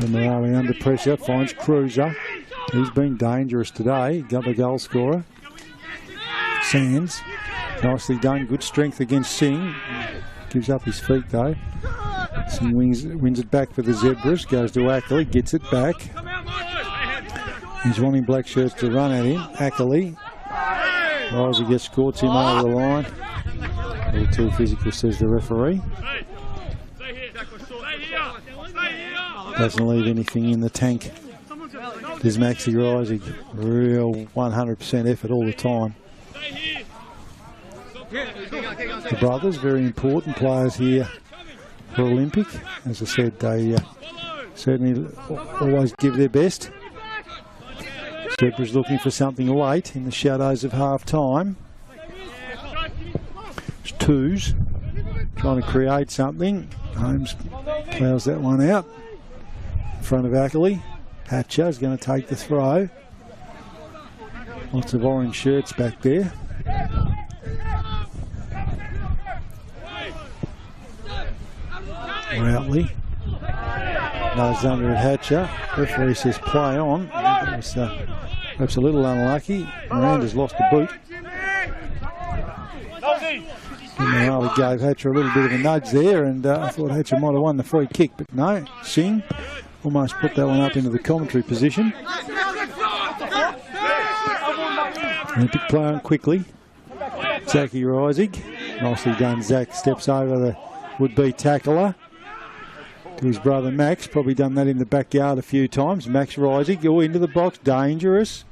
Speaker 4: And Morale under pressure, finds Cruiser. He's been dangerous today. Got the goal scorer. Sands. Nicely done. Good strength against Singh. Gives up his feet though. Singh wins it back for the Zebras. Goes to Ackley. Gets it back. He's wanting black shirts to run at him. Ackley. Risey gets scored him over the line. A little too physical, says the referee. Doesn't leave anything in the tank. There's Maxi Risey. Real 100% effort all the time. The brothers, very important players here for Olympic. As I said, they certainly always give their best. Zebras looking for something late in the shadows of half-time. It's twos, trying to create something. Holmes ploughs that one out in front of Ackley. Hatcher is going to take the throw. Lots of orange shirts back there. Routley goes under at Hatcher. Referee says play on. That was perhaps a little unlucky. Miranda's lost a boot. Morale gave Hatcher a little bit of a nudge there, and I thought Hatcher might have won the free kick, but no. Singh almost put that one up into the commentary position. Olympic play on quickly. Zachy Rising. Nicely done. Zach steps over the would-be tackler to his brother Max. Probably done that in the backyard a few times. Max Rising, go into the box. Dangerous.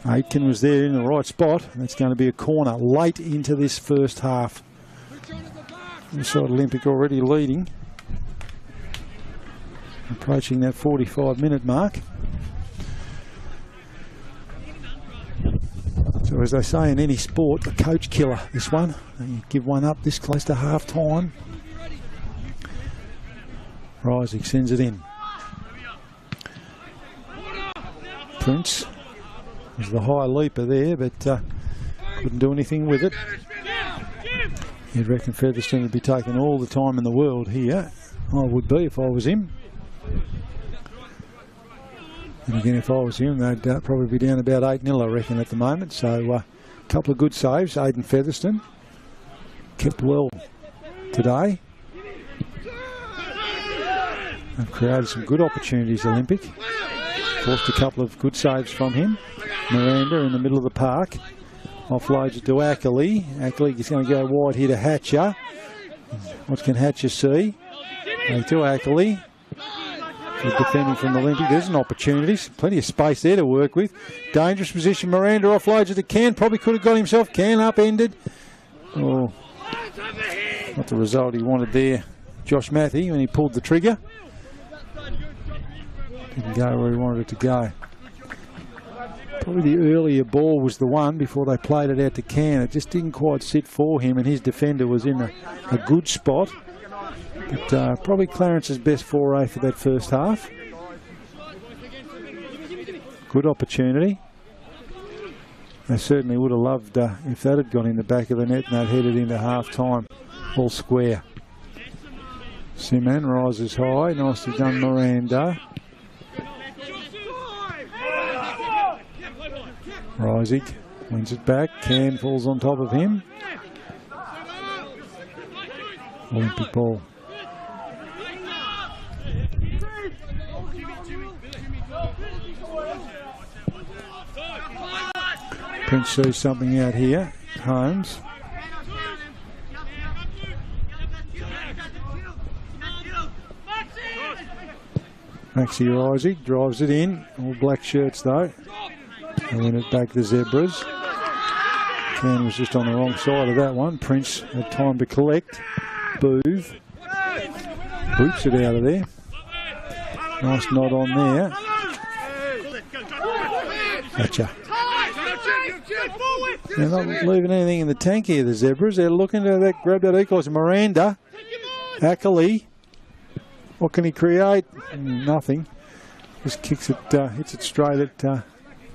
Speaker 4: Aitken was there in the right spot. That's going to be a corner late into this first half. Inside Olympic already leading. Approaching that 45-minute mark. So as they say in any sport, the coach killer, this one. You give one up this close to half-time. Rising sends it in. Prince was the high leaper there, but couldn't do anything with it. You'd reckon Featherstone would be taking all the time in the world here. I would be if I was him. And again, if I was him, they'd probably be down about 8-0, I reckon, at the moment. So a couple of good saves. Aidan Featherstone kept well today. They've created some good opportunities, Olympic. Forced a couple of good saves from him. Miranda in the middle of the park. Offloads it to Ackley. Ackley is going to go wide here to Hatcher. What can Hatcher see? To Ackley. Good defending from Olympic. There's an opportunity. Plenty of space there to work with. Dangerous position. Miranda offloads it to Can. Probably could have got himself. Can upended. Oh, not the result he wanted there. Josh Matthew when he pulled the trigger. Didn't go where he wanted it to go. Probably the earlier ball was the one before they played it out to Can. It just didn't quite sit for him, and his defender was in a good spot. But probably Clarence's best foray for that first half. Good opportunity. They certainly would have loved if that had gone in the back of the net and they'd headed into half-time all square. Siman rises high. Nicely done, Miranda. Rising wins it back. Can falls on top of him. Olympic ball. Prince sees something out here. Holmes. Maxi Rising drives it in. All black shirts though. And win it back the Zebras. Ken was just on the wrong side of that one. Prince had time to collect. Booth. Boots it out of there. Nice nod on there. Gotcha. They're not leaving anything in the tank here, the Zebras. They're looking to that, grab that equaliser. Miranda. Ackley. What can he create? Nothing. Just kicks it, hits it straight at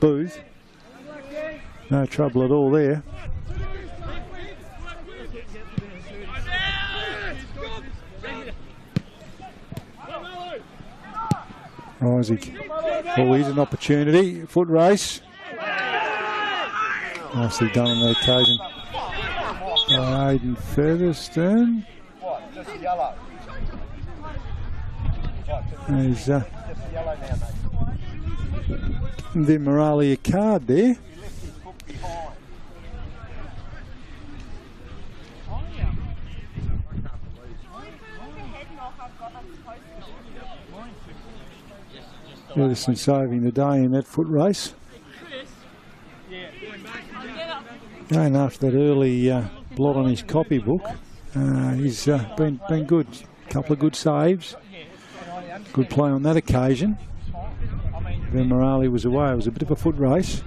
Speaker 4: Booth. No trouble at all there. Isaac. Oh, here's an opportunity. Foot race. Nicely done on the occasion. Aiden Featherstone. There's giving Morale a card there. Edison saving the day in that foot race. Going after that early blot on his copybook. He's been good. A couple of good saves. Good play on that occasion. Then Morale was away. It was a bit of a foot race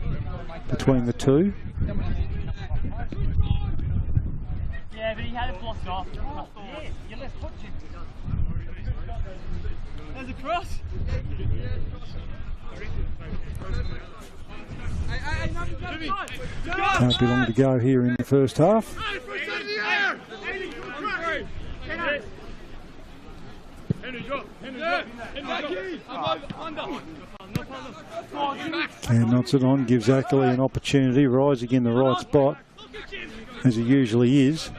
Speaker 4: between the two.
Speaker 6: Yeah, but he had it blocked off. Yeah, let's touch it. There's a cross.
Speaker 4: Can't be long to go here in the first half. Cam knots it on, gives Ackley an opportunity, rising in the right spot, as he usually is.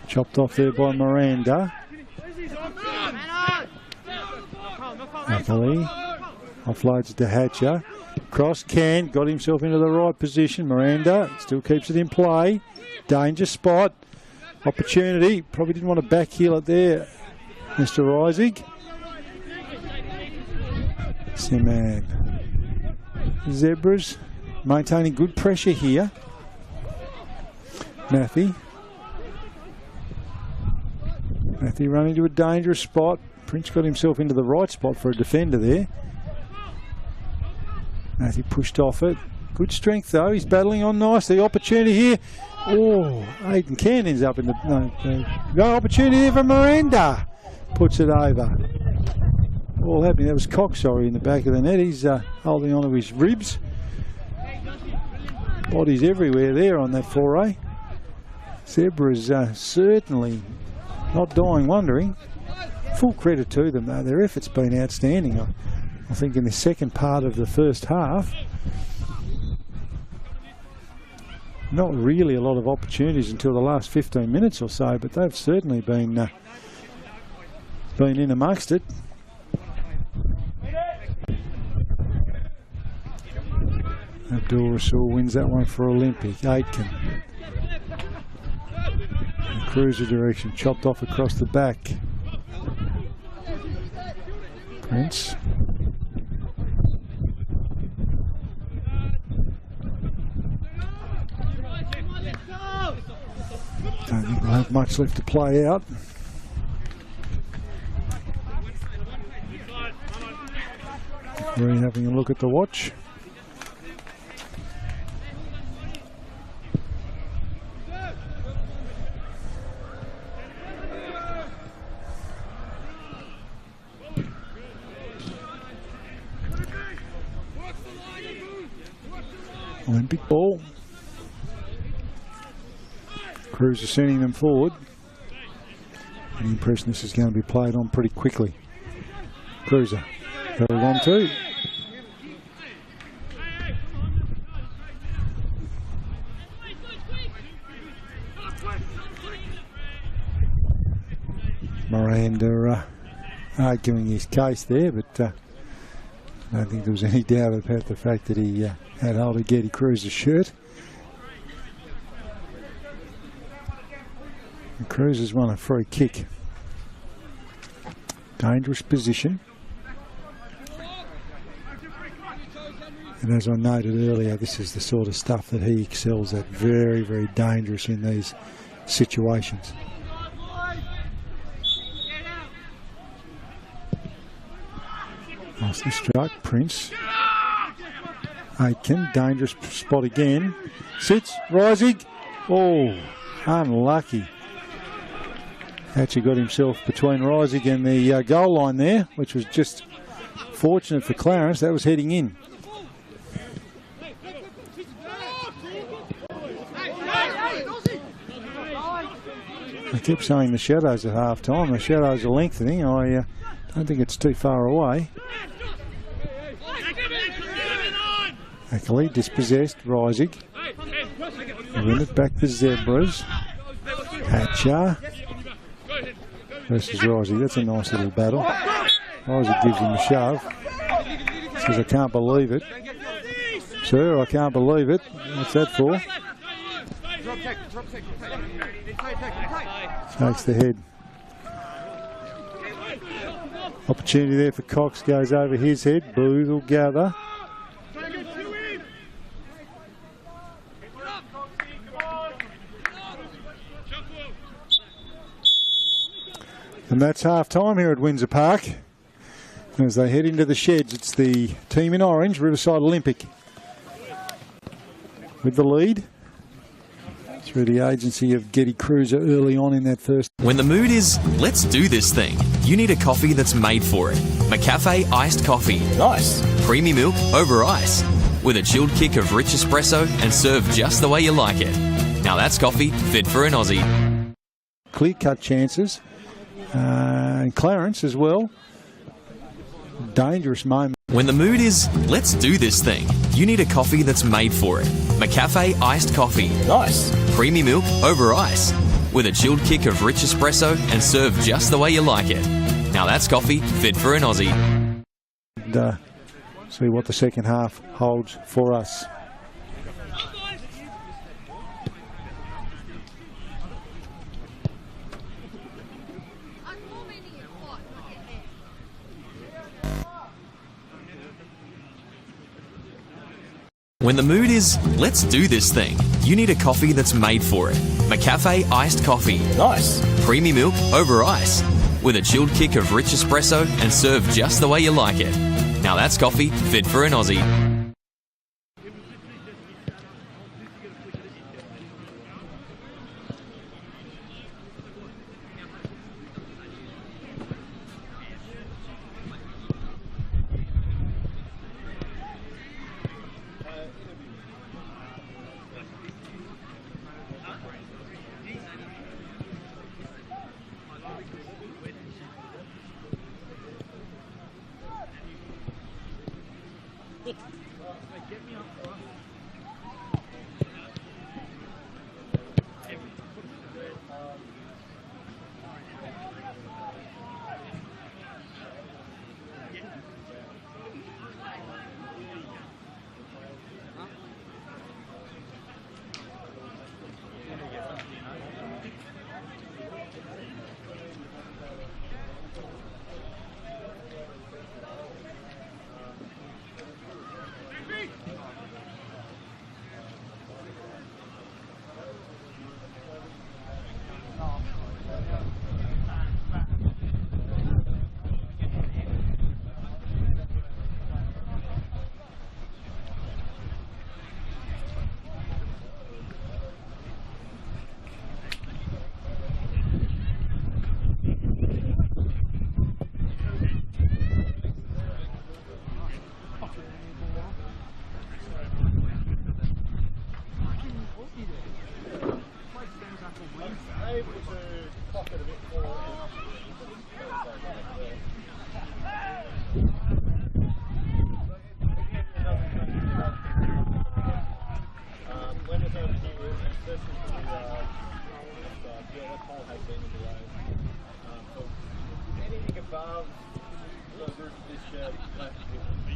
Speaker 4: Chopped off there by Miranda. Ackley offloads it to Hatcher. Cross Can, got himself into the right position. Miranda still keeps it in play. Danger spot. Opportunity. Probably didn't want to back heel it there, Mr. Rising. Simag. Zebras maintaining good pressure here. Matthew running to a dangerous spot. Prince got himself into the right spot for a defender there. Matthew pushed off it. Good strength though. He's battling on nicely. Opportunity here. Oh, Aiden Can ends up in the no opportunity here for Miranda. Puts it over. All happening. That was Cox, sorry, in the back of the net. He's holding on to his ribs. Bodies everywhere there on that foray. Zebra's certainly not dying wondering. Full credit to them though. Their effort's been outstanding. I think in the second part of the first half. Not really a lot of opportunities until the last 15 minutes or so, but they've certainly been in amongst it. Abdul-Rasul wins that one for Olympic. Aitken. Cruiser direction, chopped off across the back. Prince. Don't think we'll have much left to play out. We're having a look at the watch. Olympic ball. Cruz is sending them forward. The impression this is going to be played on pretty quickly. Cruiser held on to. Miranda arguing his case there, but I don't think there was any doubt about the fact that he had hold of Getty Cruz's shirt. And Cruz has won a free kick. Dangerous position. And as I noted earlier, this is the sort of stuff that he excels at. Very, very dangerous in these situations. Nicely struck, Prince. Aitken, dangerous spot again. Sits, rising. Oh, unlucky. Actually got himself between Rising and the goal line there, which was just fortunate for Clarence. That was heading in. I keep saying the shadows at half time. The shadows are lengthening. I don't think it's too far away. Ackley dispossessed. Rising. Win it back to Zebras. Hatcher versus Rising. That's a nice little battle. Rising gives him a shove. Says, I can't believe it. Sir, I can't believe it. What's that for? Takes the head. Opportunity there for Cox, goes over his head. Booth will gather. And that's half time here at Windsor Park. As they head into the sheds, it's the team in orange, Riverside Olympic, with the lead through the agency of Getty Cruiser early on in that first.
Speaker 7: When the mood is, let's do this thing, you need a coffee that's made for it. McCafe iced coffee. Nice. Creamy milk over ice, with a chilled kick of rich espresso and served just the way you like it. Now that's coffee fit for an Aussie.
Speaker 4: Clear-cut chances. And Clarence as well. Dangerous moment.
Speaker 7: When the mood is, let's do this thing, you need a coffee that's made for it. McCafe iced coffee. Nice. Creamy milk over ice, with a chilled kick of rich espresso and served just the way you like it. Now that's coffee fit for an Aussie.
Speaker 4: And, see what the second half holds for us.
Speaker 7: When the mood is, let's do this thing, you need a coffee that's made for it. McCafe iced coffee. Nice. Creamy milk over ice, with a chilled kick of rich espresso and served just the way you like it. Now that's coffee fit for an Aussie.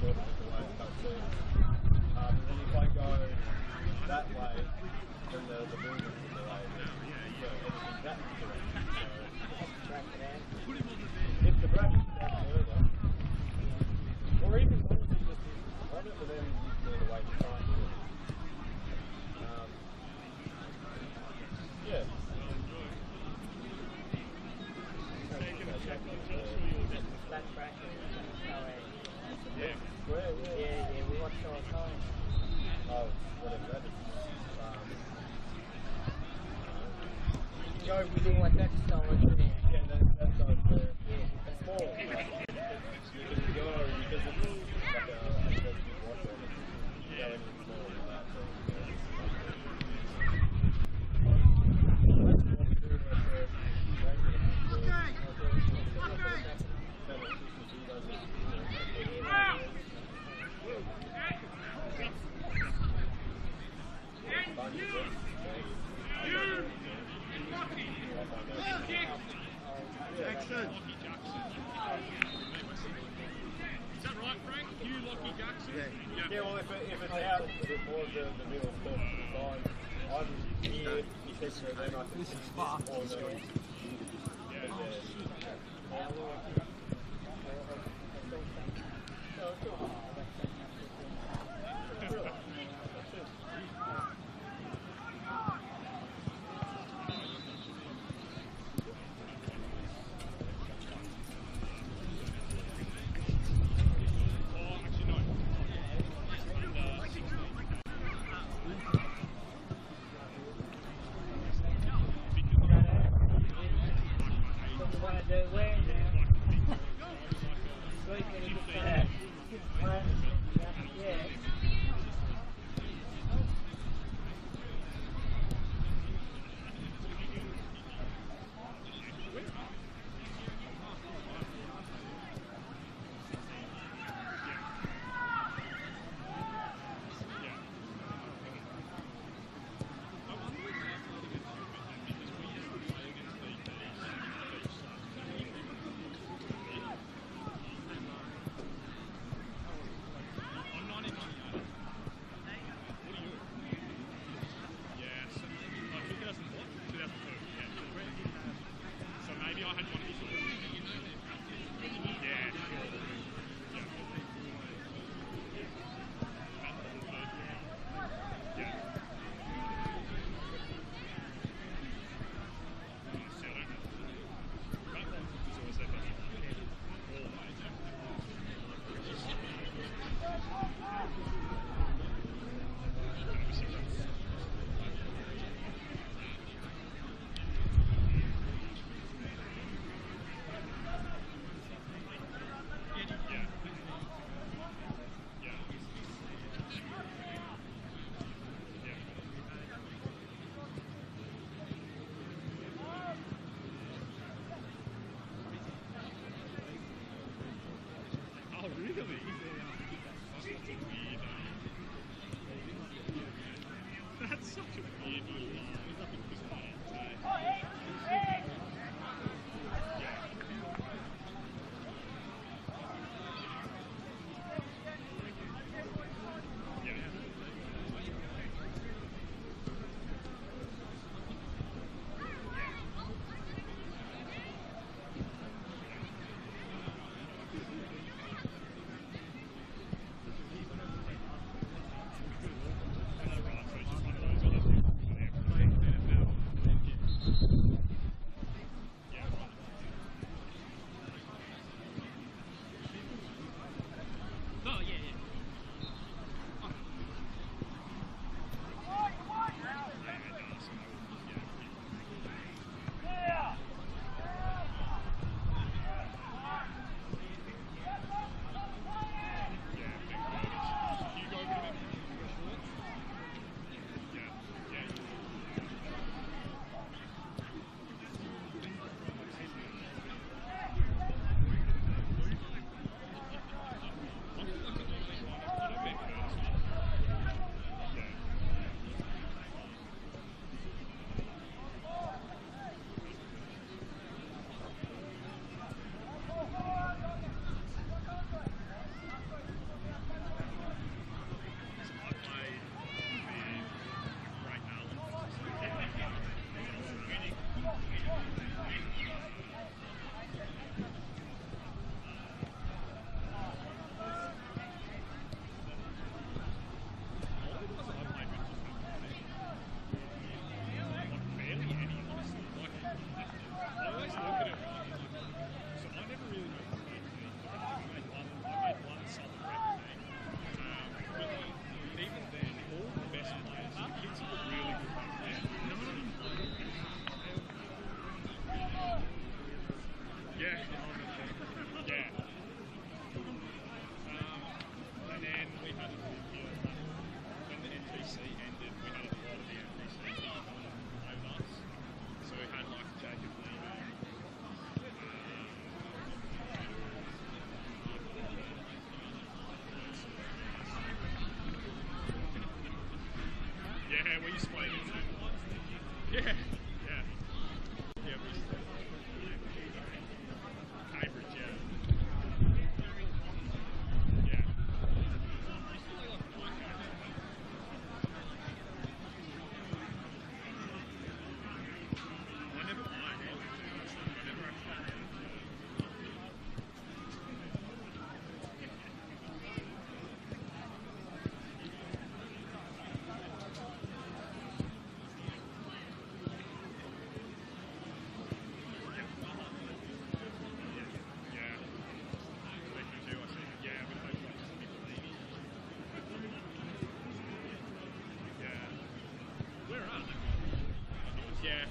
Speaker 2: shorter than the way it comes in. And then if I go that way, then the movement is delayed. So everything's that direction. So if the bracket's down further, or even honestly just on it, but then you the way to try and do it. Yeah.
Speaker 6: Flat bracket.
Speaker 2: Where?
Speaker 6: Yeah, we watched all the time.
Speaker 2: Oh, whatever that is.
Speaker 6: Go within like that style, isn't it?
Speaker 2: Yeah, that's not fair.
Speaker 6: Yeah.
Speaker 2: It's more like, you can go because it's like a big water on it. You go any more than that. So, that's what we do right there.
Speaker 3: Jackson. Is that right, Frank? You, Lockie Jackson?
Speaker 2: Yeah, well, if it's out a bit more of the middle stuff to the side, I'm here, he says so, then I can this is far.
Speaker 6: Where now? Sleeping in the
Speaker 3: Yeah, we used to play against them. Yeah, yeah. Yeah, we used to. Cambridge, yeah. Yeah. I never played. I never actually. Yeah.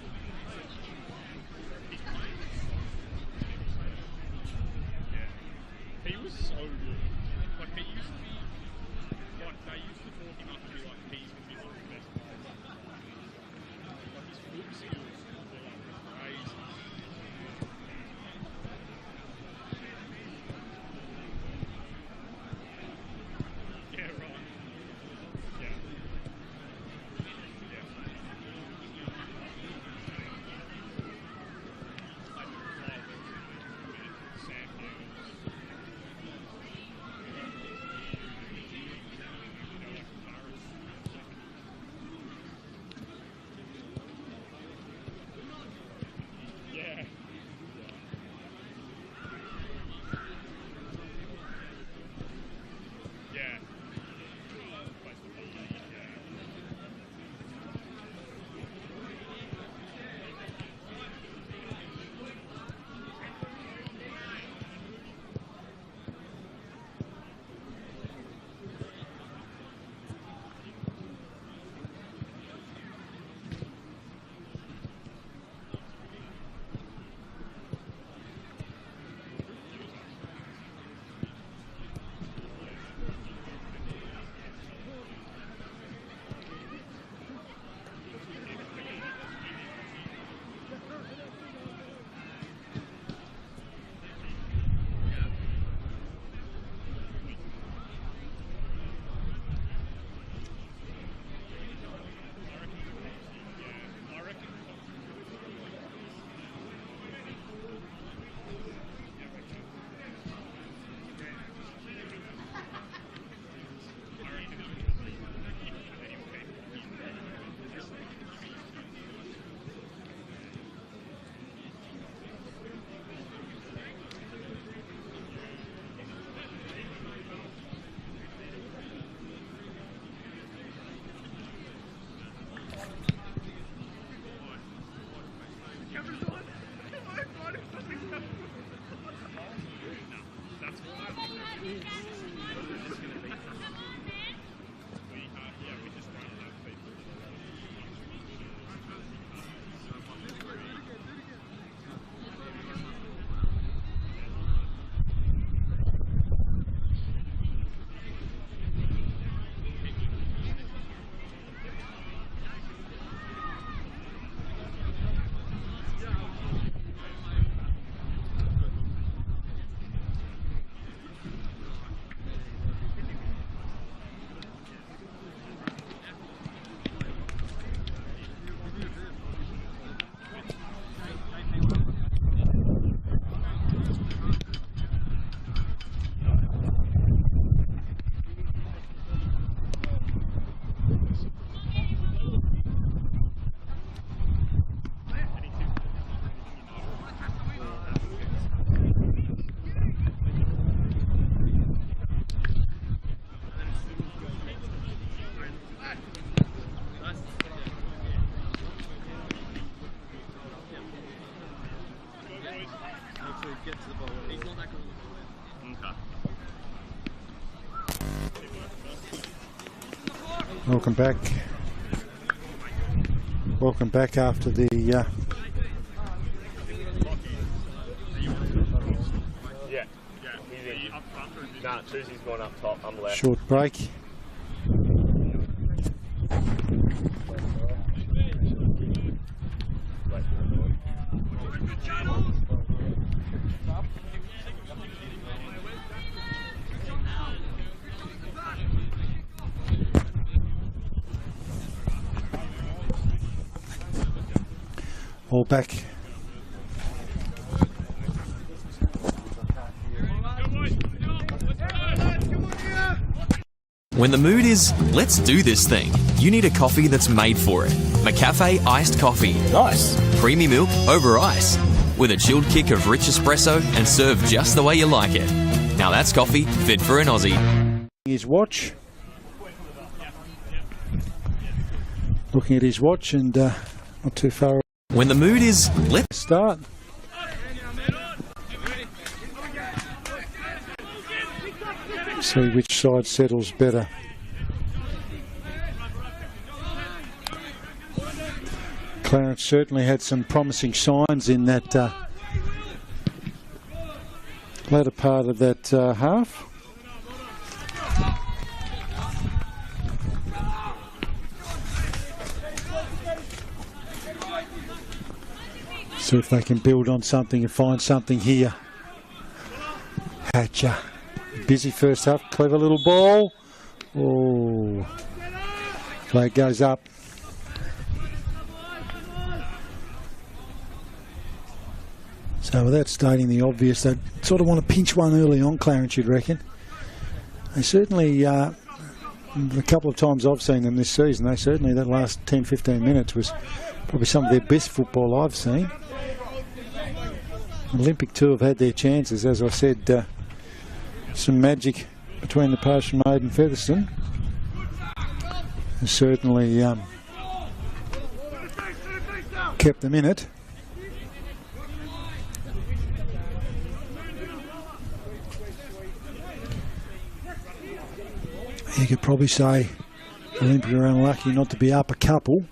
Speaker 3: He was so good. Like, he used to be, like, they used to talk him up to be like, he's going to be one of the best players. Like, his foot skills were like crazy. Yeah, right. Yeah. Yeah. Sam Hughes. Yeah. Yeah.
Speaker 2: Get to the ball. He's not that good on the ball.
Speaker 3: Okay.
Speaker 4: Welcome back. Welcome back after the
Speaker 3: Yeah. Yeah. Up front or is it?
Speaker 1: Nah, Susie's going up top. I'm left.
Speaker 4: short break. Ball back.
Speaker 7: When the mood is, let's do this thing, you need a coffee that's made for it. McCafe iced coffee.
Speaker 8: Nice.
Speaker 7: Creamy milk over ice. With a chilled kick of rich espresso and served just the way you like it. Now that's coffee fit for an Aussie.
Speaker 4: His watch. Looking at his watch and not too far.
Speaker 7: When the mood is, let's
Speaker 4: Start. See which side settles better. Clarence certainly had some promising signs in that latter part of that half. See if they can build on something and find something here. Hatcher. Busy first half. Clever little ball. Oh. Flag goes up. So without stating the obvious, they sort of want to pinch one early on, Clarence, you'd reckon. They certainly, the couple of times I've seen them this season, they certainly, that last 10-15 minutes was probably some of their best football I've seen. Olympic too have had their chances, as I said, some magic between the post and Maiden Featherston. And certainly kept them in it. You could probably say Olympia are unlucky not to be up a couple.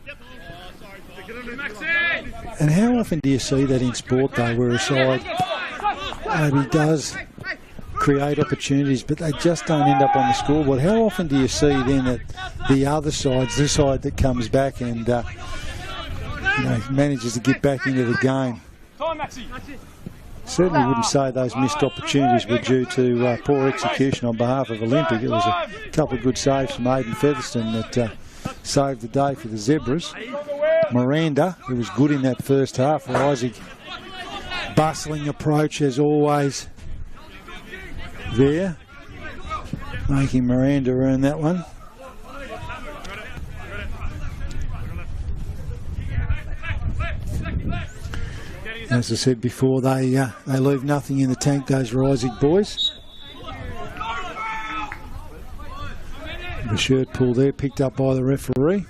Speaker 4: And how often do you see that in sport though, where a side maybe does create opportunities but they just don't end up on the scoreboard? How often do you see then that the other side's the side that comes back and you know, manages to get back into the game? Certainly wouldn't say those missed opportunities were due to poor execution on behalf of Olympic. It was a couple of good saves from Maiden Featherston that saved the day for the Zebras. Miranda, who was good in that first half, Isaac, bustling approach as always there, making Miranda earn that one. As I said before, they leave nothing in the tank, those Rising boys. The shirt pull there, picked up by the referee.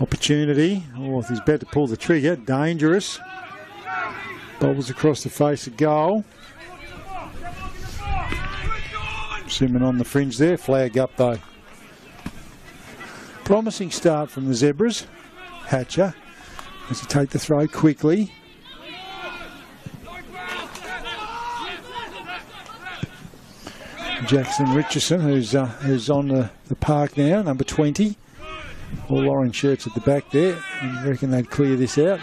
Speaker 4: Opportunity. Oh, he's about to pull the trigger. Dangerous. Bobbles across the face of goal. Simmon on the fringe there. Flag up though. Promising start from the Zebras. Hatcher has to take the throw quickly. Jackson Richardson, who's on the park now, number 20. All orange shirts at the back there. I reckon they'd clear this out.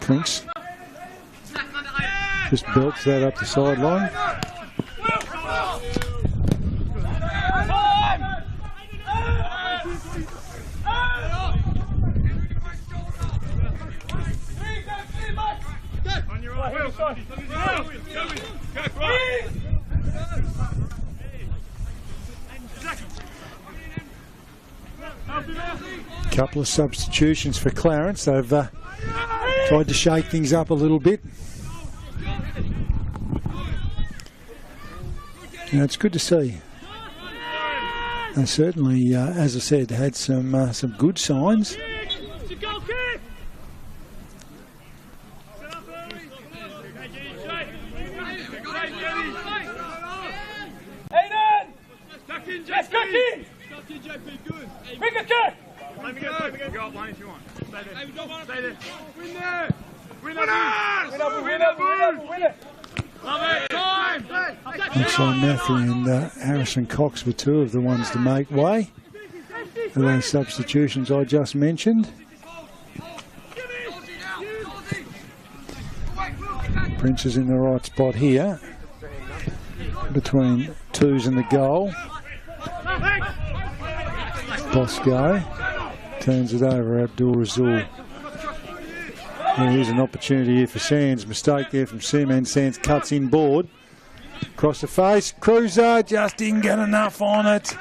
Speaker 4: Prince just belts that up the sideline. Couple of substitutions for Clarence. They've tried to shake things up a little bit. Now, it's good to see. They certainly, as I said, had some good signs. Looks like Matthew and Harrison Cox were two of the ones to make way for those substitutions I just mentioned. Prince is in the right spot here, between twos and the goal. Bosco turns it over, Abdul Razul. Here's an opportunity here for Sands. Mistake there from Seaman. Sands cuts inboard. Across the face. Cruiser just didn't get enough on it.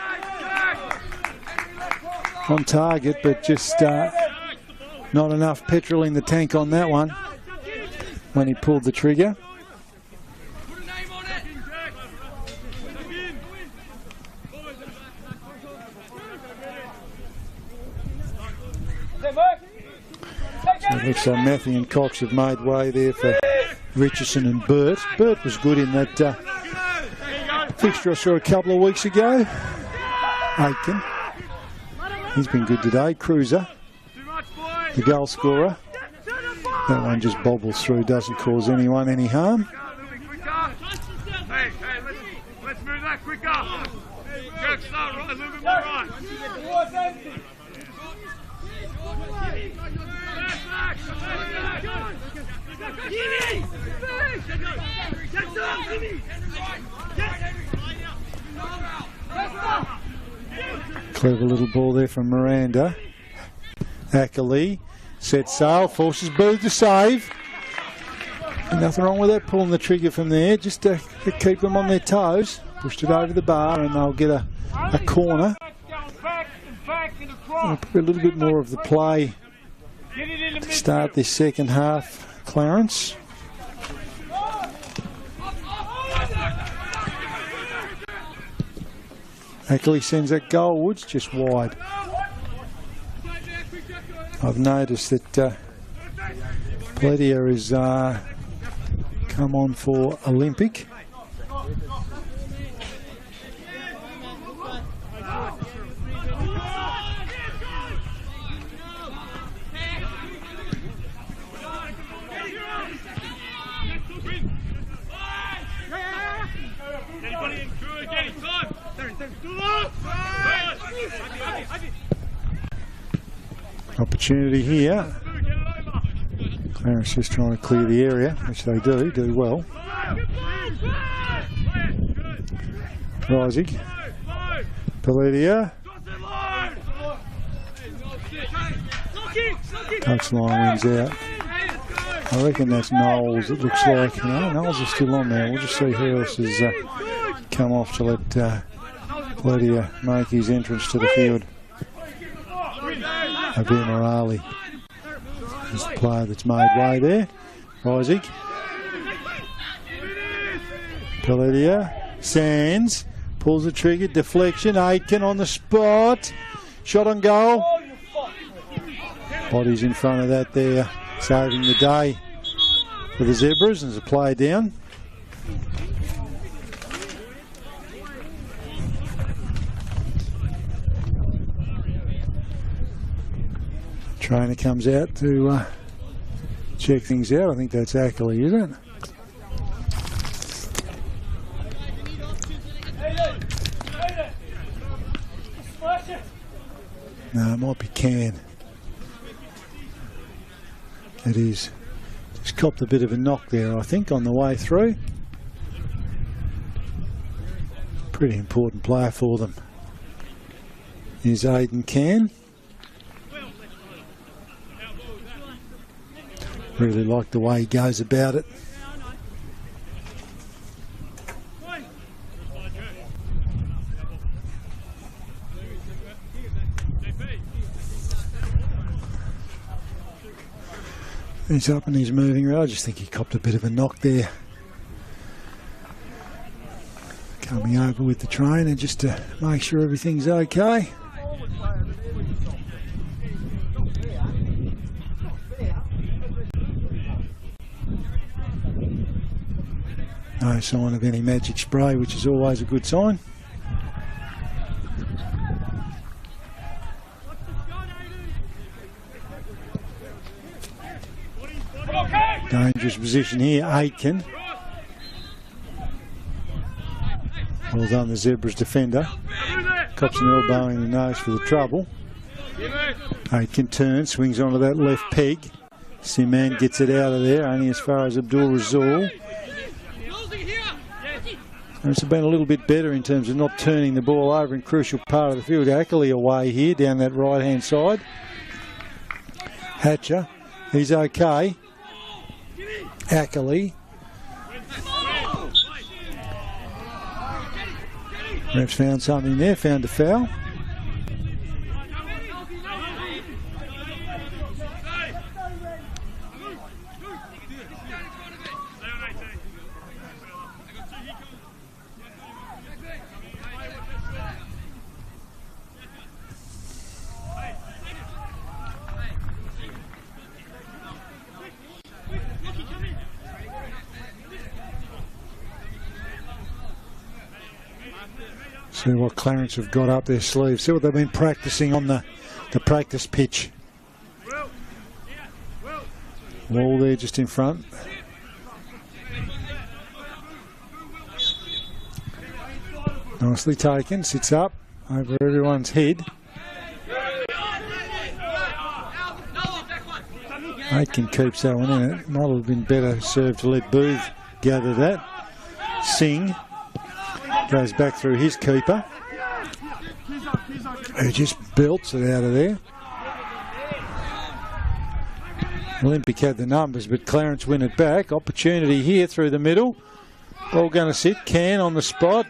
Speaker 4: On target, but just not enough petrol in the tank on that one when he pulled the trigger. So it looks like Matthew and Cox have made way there for Richardson and Burt. Burt was good in that fixture I saw a couple of weeks ago. Aitken, he's been good today. Cruiser, the goal scorer. That one just bobbles through, doesn't cause anyone any harm.
Speaker 3: Hey, let's move that quicker. Jerk start right, a little bit more right.
Speaker 4: Clever little ball there from Miranda. Ackley sets sail, forces Booth to save. And nothing wrong with that, pulling the trigger from there, just to keep them on their toes. Pushed it over the bar and they'll get a corner. Probably a little bit more of the play to start this second half, Clarence. Ackley sends that goalwards, just wide. I've noticed that Pledia has come on for Olympic. Opportunity here. Clarence just trying to clear the area, which they do well. Rising. Paledia. Touchline wins out. I reckon that's Knowles, it looks like. No, Knowles is still on there. We'll just see who else has come off to let Paledia make his entrance to the field. Abir Morali is the player that's made way there. Rising. Paledia. Sands. Pulls the trigger. Deflection. Aitken on the spot. Shot on goal. Bodies in front of that there. Saving the day for the Zebras. There's a play down. Trainer comes out to check things out. I think that's Ackley, isn't it? No, it might be Can. It is. Just copped a bit of a knock there, I think, on the way through. Pretty important player for them. Here's Aidan Can. Really like the way he goes about it. He's up and he's moving around. I just think he copped a bit of a knock there. Coming over with the trainer just to make sure everything's okay. No sign of any magic spray, which is always a good sign. Dangerous position here, Aitken. Well done, the Zebras defender. Cops an elbow in the nose for the trouble. Aitken turns, swings onto that left peg. Siman gets it out of there, only as far as Abdul Razul. It's been a little bit better in terms of not turning the ball over in crucial part of the field. Ackley away here down that right-hand side. Hatcher, he's okay. Ackley. Ref's found something there, found a foul. See what Clarence have got up their sleeves. See what they've been practicing on the practice pitch. Wall there just in front. Nicely taken. Sits up over everyone's head. Aitken keeps that one in. It might have been better served to let Booth gather that. Singh goes back through his keeper, who just belts it out of there. Olympic had the numbers, but Clarence win it back. Opportunity here through the middle. Ball going to sit. Can on the spot.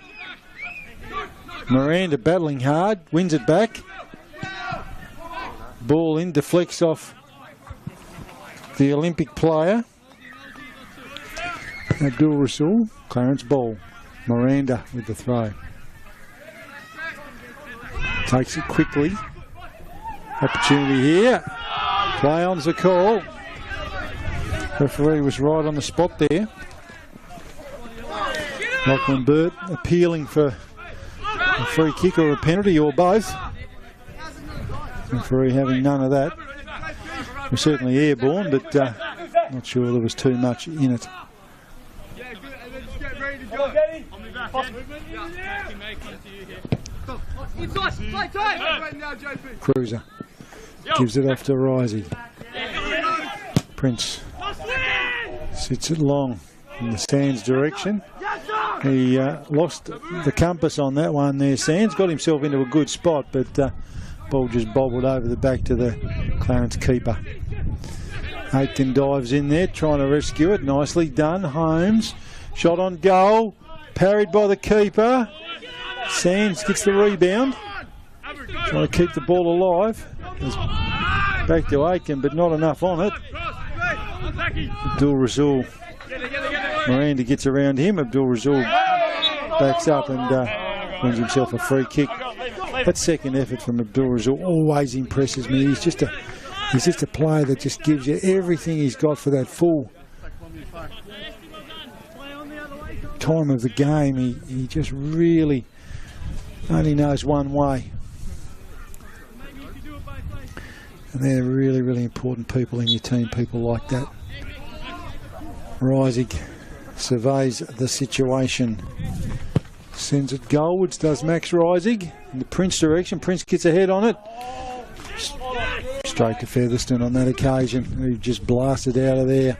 Speaker 4: Miranda battling hard, wins it back. Ball in, deflects off the Olympic player. Abdul Rasul, Clarence ball. Miranda with the throw. Takes it quickly. Opportunity here. Play on's the call. Referee was right on the spot there. Lachlan Burt appealing for a free kick or a penalty or both. Referee having none of that. We're certainly airborne, but not sure there was too much in it. Cruiser gives it off to Risey. Prince sits it long in the Sands direction. He lost the compass on that one there. Sands got himself into a good spot, but ball just bobbled over the back to the Clarence keeper. Aitken dives in there, trying to rescue it. Nicely done. Holmes, shot on goal, parried by the keeper. Sands gets the rebound, trying to keep the ball alive. It's back to Aitken, but not enough on it. Abdul Rasul, Miranda gets around him. Abdul Rasul backs up and wins himself a free kick. That second effort from Abdul Rasul always impresses me. He's just a player that just gives you everything he's got for that full time of the game. He just really only knows one way. And they're really, really important people in your team, people like that. Rising surveys the situation. Sends it goalwards, does Max Rising in the Prince direction. Prince gets ahead on it. Straight to Featherston on that occasion, who just blasted out of there.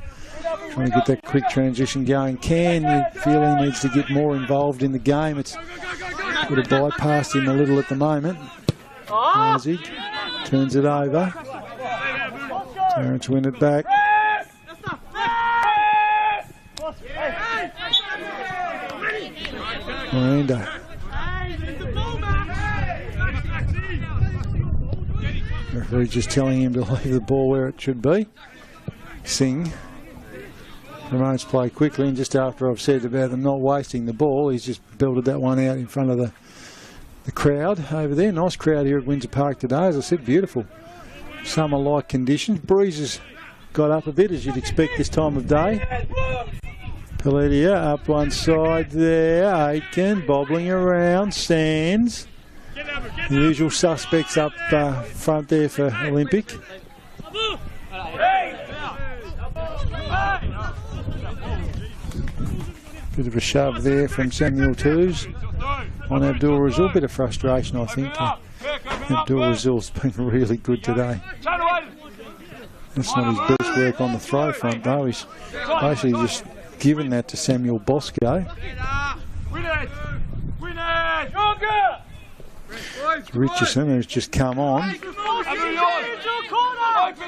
Speaker 4: Trying to get that quick transition going. Can you feel he needs to get more involved in the game? It's would have bypassed him a little at the moment. Rising turns it over. Clarence win it back. Miranda. Referee just telling him to leave the ball where it should be. Singh promotes play quickly, and just after I've said about them not wasting the ball, he's just belted that one out in front of the crowd over there. Nice crowd here at Windsor Park today. As I said, beautiful summer-like conditions. Breezes got up a bit, as you'd expect this time of day. Paletia up one side there. Aitken bobbling around. Sands. The usual suspects up front there for Olympic. Bit of a shove there from Samuel Toos on Abdul Razul. Bit of frustration, I think. Abdul Razul's been really good today. That's not his best work on the throw front, though. He's basically just given that to Samuel Bosco.
Speaker 3: Win it! Win it!
Speaker 4: Richardson, who's just come on.
Speaker 3: Open it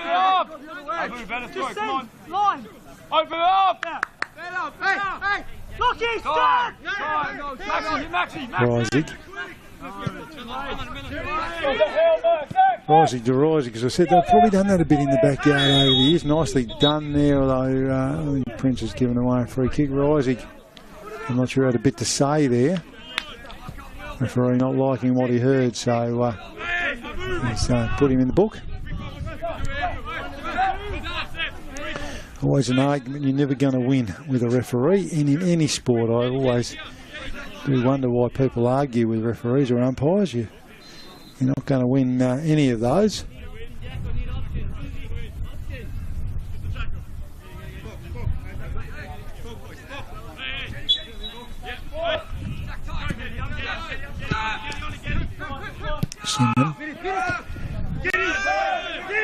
Speaker 3: up! Open better throw, come on.
Speaker 6: Line.
Speaker 3: Open it up!
Speaker 6: Hey! Lucky, start!
Speaker 3: Maxi!
Speaker 4: Rising. Rising to Rising, because I said they've probably done that a bit in the backyard over the years. Nicely done there, although I think Prince has given away a free kick. Rising, I'm not sure had a bit to say there. Referee not liking what he heard, so let's put him in the book. Always an argument you're never going to win with a referee, and in any sport I always do wonder why people argue with referees or umpires. You're not going to win any of those. Simon.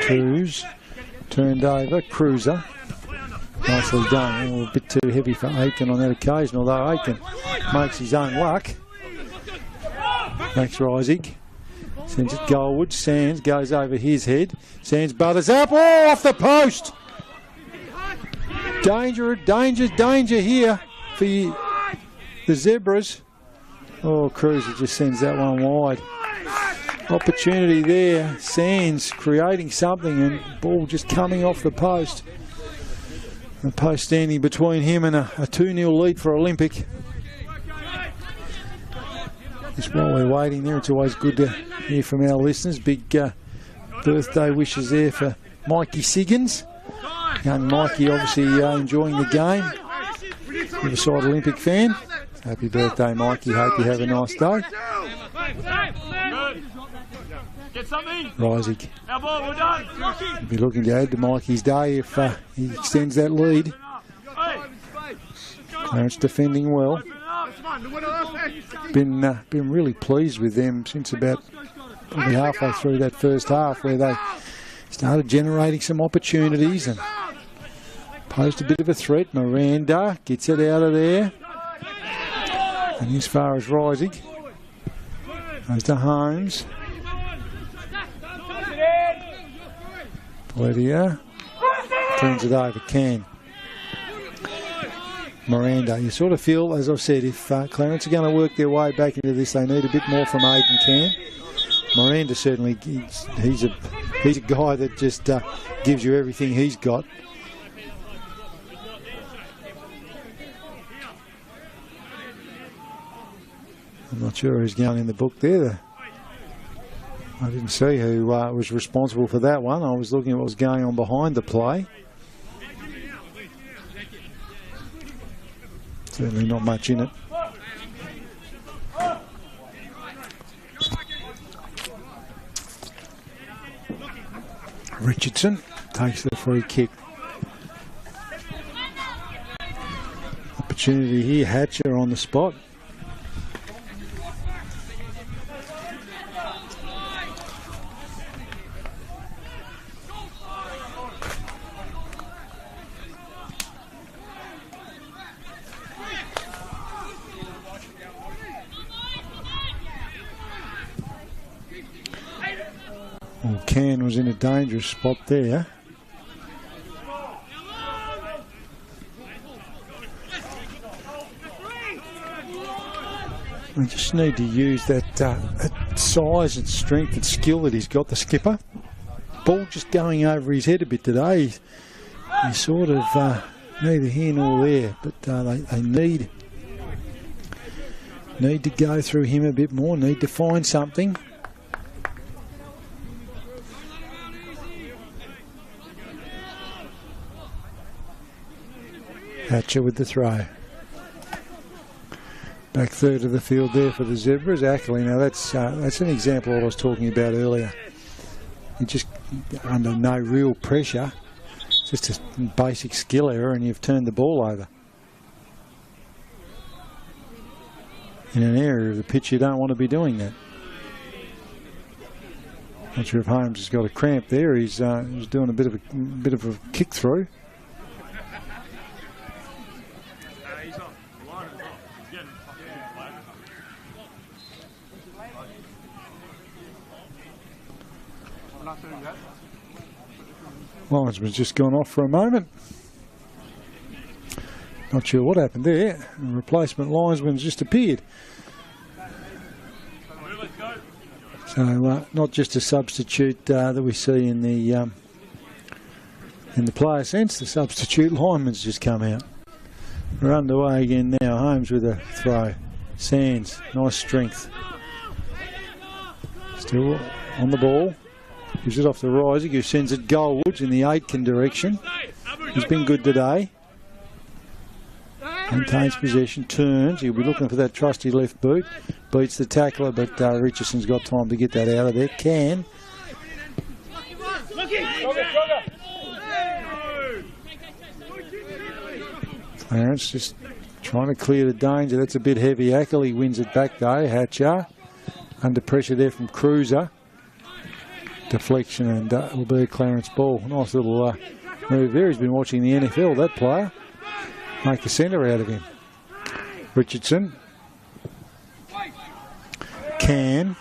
Speaker 4: Cruz. Turned over. Cruiser. Nicely done. A bit too heavy for Aiken on that occasion, although Aiken makes his own luck. Max Rising. Sends it goalwards. Sands goes over his head. Sands butters up. Oh, off the post. Danger here for the Zebras. Oh, Cruiser just sends that one wide. Opportunity there. Sands creating something and ball just coming off the post. The post standing between him and a 2-0 lead for Olympic. Just while we're waiting there, it's always good to hear from our listeners. Big birthday wishes there for Mikey Siggins. Young Mikey obviously enjoying the game. Riverside Olympic fan. Happy birthday, Mikey. Hope you have a nice day. Rising. Be looking to add to Mikey's day if he extends that lead. Clarence defending well. Been really pleased with them since about probably halfway through that first half, where they started generating some opportunities and posed a bit of a threat. Miranda gets it out of there. And as far as Rising, goes to Holmes. Lydia turns it over. Can. Miranda. You sort of feel, as I've said, if Clarence are going to work their way back into this, they need a bit more from Aidan Can. Miranda certainly, he's a guy that just gives you everything he's got. I'm not sure who's going in the book there. I didn't see who was responsible for that one. I was looking at what was going on behind the play. Certainly not much in it. Richardson takes the free kick. Opportunity here. Hatcher on the spot. Well, Can was in a dangerous spot there. We just need to use that size and strength and skill that he's got, the skipper. Ball just going over his head a bit today. He's sort of neither here nor there, but they need to go through him a bit more, need to find something. Hatcher with the throw. Back third of the field there for the Zebras. Ackley. Now that's an example of what I was talking about earlier. You're just under no real pressure. Just a basic skill error and you've turned the ball over. In an area of the pitch you don't want to be doing that. Not sure if Holmes has got a cramp there. He's doing a bit of a kick through. Linesman's just gone off for a moment. Not sure what happened there. The replacement linesman's just appeared. So not just a substitute that we see in the player sense. The substitute lineman's just come out. We're underway again now. Holmes with a throw. Sands, nice strength. Still on the ball. Gives it off to Rising, who sends it goalwards in the Aitken direction. He's been good today. Maintains possession, turns. He'll be looking for that trusty left boot. Beats the tackler, but Richardson's got time to get that out of there. Can. Clarence just trying to clear the danger. That's a bit heavy. Ackley wins it back though. Hatcher under pressure there from Cruiser. Deflection, and it will be a Clarence ball. Nice little move there. He's been watching the NFL, that player. Make a centre out of him. Richardson. Can.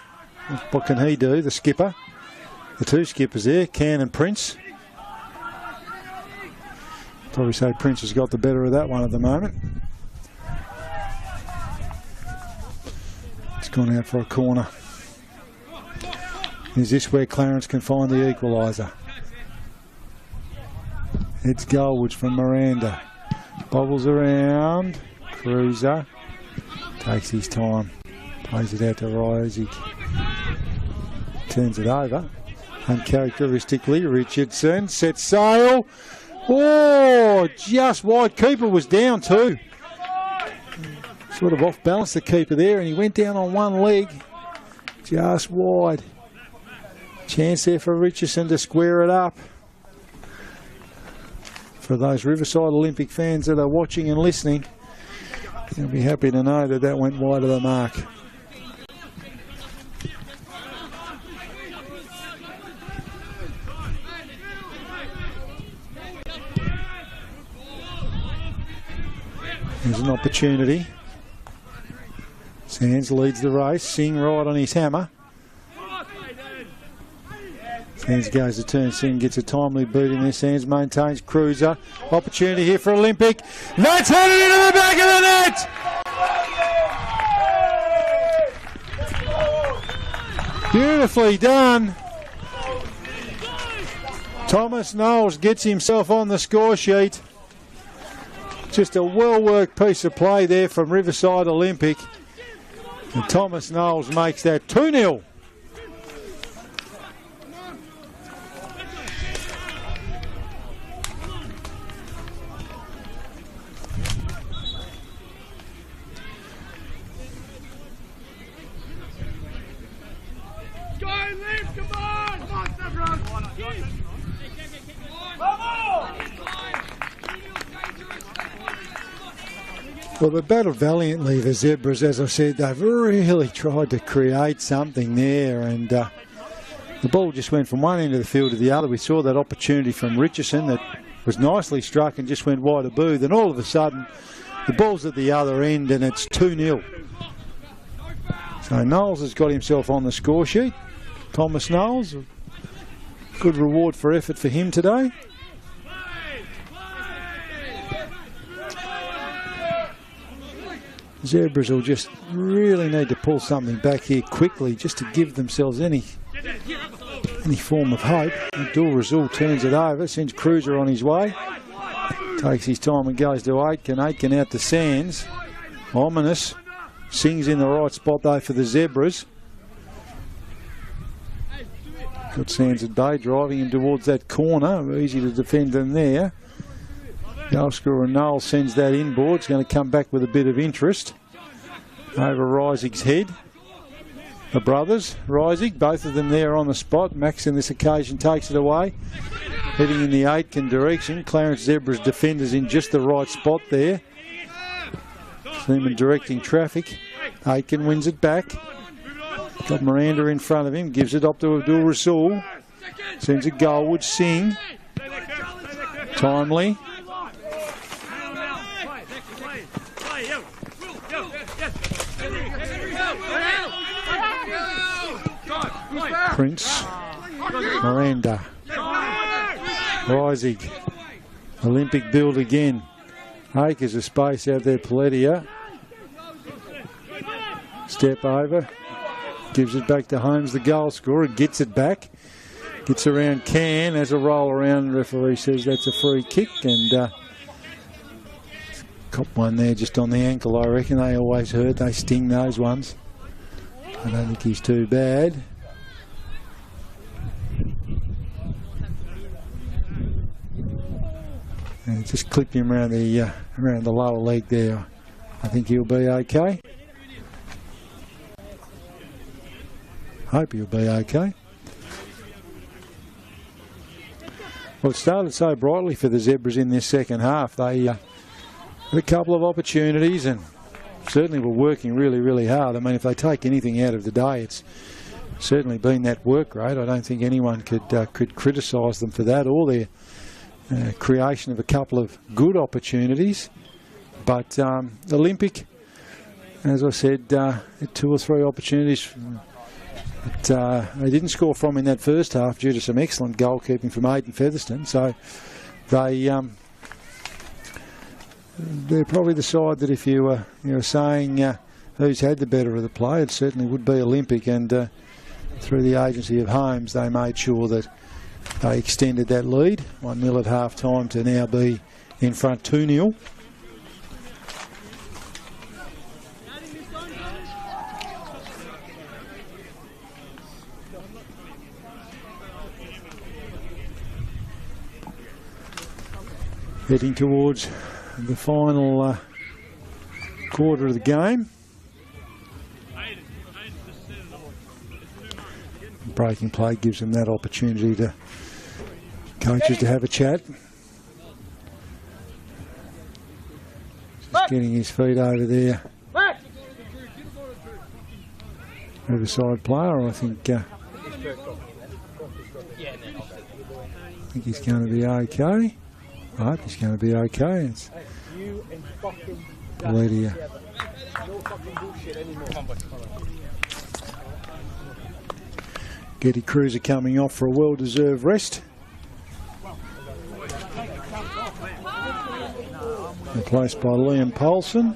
Speaker 4: What can he do? The skipper. The two skippers there, Can and Prince. Probably say Prince has got the better of that one at the moment. It's gone out for a corner. Is this where Clarence can find the equaliser? It's goalwards from Miranda. Bobbles around. Cruiser. Takes his time. Plays it out to Rising. Turns it over. Uncharacteristically, Richardson sets sail. Oh, just wide. Keeper was down too. Sort of off balance the keeper there, and he went down on one leg. Just wide. Chance there for Richardson to square it up. For those Riverside Olympic fans that are watching and listening, they'll be happy to know that that went wide of the mark. There's an opportunity. Sands leads the race. Singh right on his hammer. Sands goes to turn. Singh gets a timely boot in there. Sands maintains. Cruiser. Opportunity here for Olympic. That's headed into the back of the net! Beautifully done. Thomas Knowles gets himself on the score sheet. Just a well-worked piece of play there from Riverside Olympic. And Thomas Knowles makes that 2-0. Well, they battled valiantly, the Zebras. As I said, they've really tried to create something there, and the ball just went from one end of the field to the other. We saw that opportunity from Richardson that was nicely struck and just went wide of booth. Then all of a sudden, the ball's at the other end, and it's 2-0. So Knowles has got himself on the score sheet. Thomas Knowles, good reward for effort for him today. Zebras will just really need to pull something back here quickly just to give themselves any form of hope. Abdul Razul turns it over, sends Cruiser on his way. Takes his time and goes to Aitken. Aitken out to Sands. Ominous. Singh's in the right spot though for the Zebras. Got Sands at bay, driving him towards that corner. Easy to defend them there. Goalscorer and Knowles sends that inboard. It's going to come back with a bit of interest. Over Reisig's head. The brothers, Reisig, both of them there on the spot. Max on this occasion takes it away. Heading in the Aitken direction. Clarence Zebras defenders in just the right spot there. Seaman directing traffic. Aitken wins it back. Got Miranda in front of him, gives it up to Abdul Rasul. Sends it goalward, Singh. Timely. Prince. Miranda. Rising. Olympic build again. Acres of space out there, Paletia. Step over. Gives it back to Holmes, the goal scorer. Gets it back. Gets around Can. Has a roll around. The referee says that's a free kick. And cop one there just on the ankle, I reckon. They always hurt. They sting, those ones. I don't think he's too bad. And just clipped him around the lower leg there. I think he'll be okay. Hope he'll be okay. Well, it started so brightly for the Zebras in this second half. They had a couple of opportunities and certainly were working really, really hard. I mean, if they take anything out of the day, it's certainly been that work rate. I don't think anyone could criticise them for that, or their creation of a couple of good opportunities. But Olympic, as I said, had 2 or 3 opportunities. But they didn't score from in that first half due to some excellent goalkeeping from Aidan Featherston. So they're probably the side that if you were saying who's had the better of the play, it certainly would be Olympic. And through the agency of Holmes, they made sure that they extended that lead, 1-0 at half-time, to now be in front 2-0. Heading towards the final quarter of the game. Breaking play gives them that opportunity to coaches to have a chat. Just getting his feet over there. Riverside player, I think he's going to be okay. I hope he's going to be okay. It's Lydia. Getty Cruiser coming off for a well-deserved rest. Replaced by Liam Polson.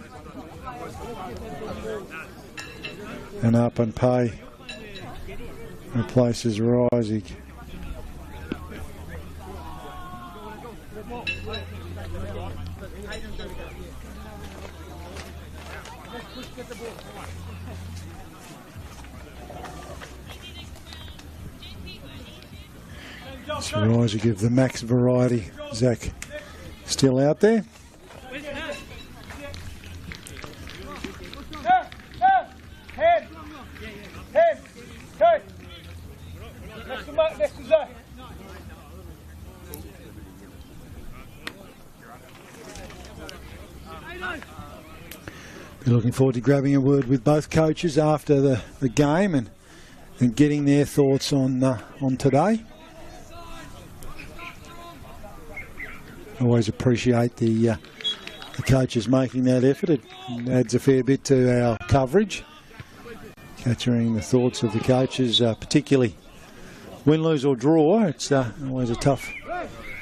Speaker 4: And Up and Pay replaces Rising. So Rising give the max variety. Zach still out there. Be looking forward to grabbing a word with both coaches after the game and getting their thoughts on today. Always appreciate the coaches making that effort. It adds a fair bit to our coverage. Capturing the thoughts of the coaches, particularly win, lose or draw. It's always a tough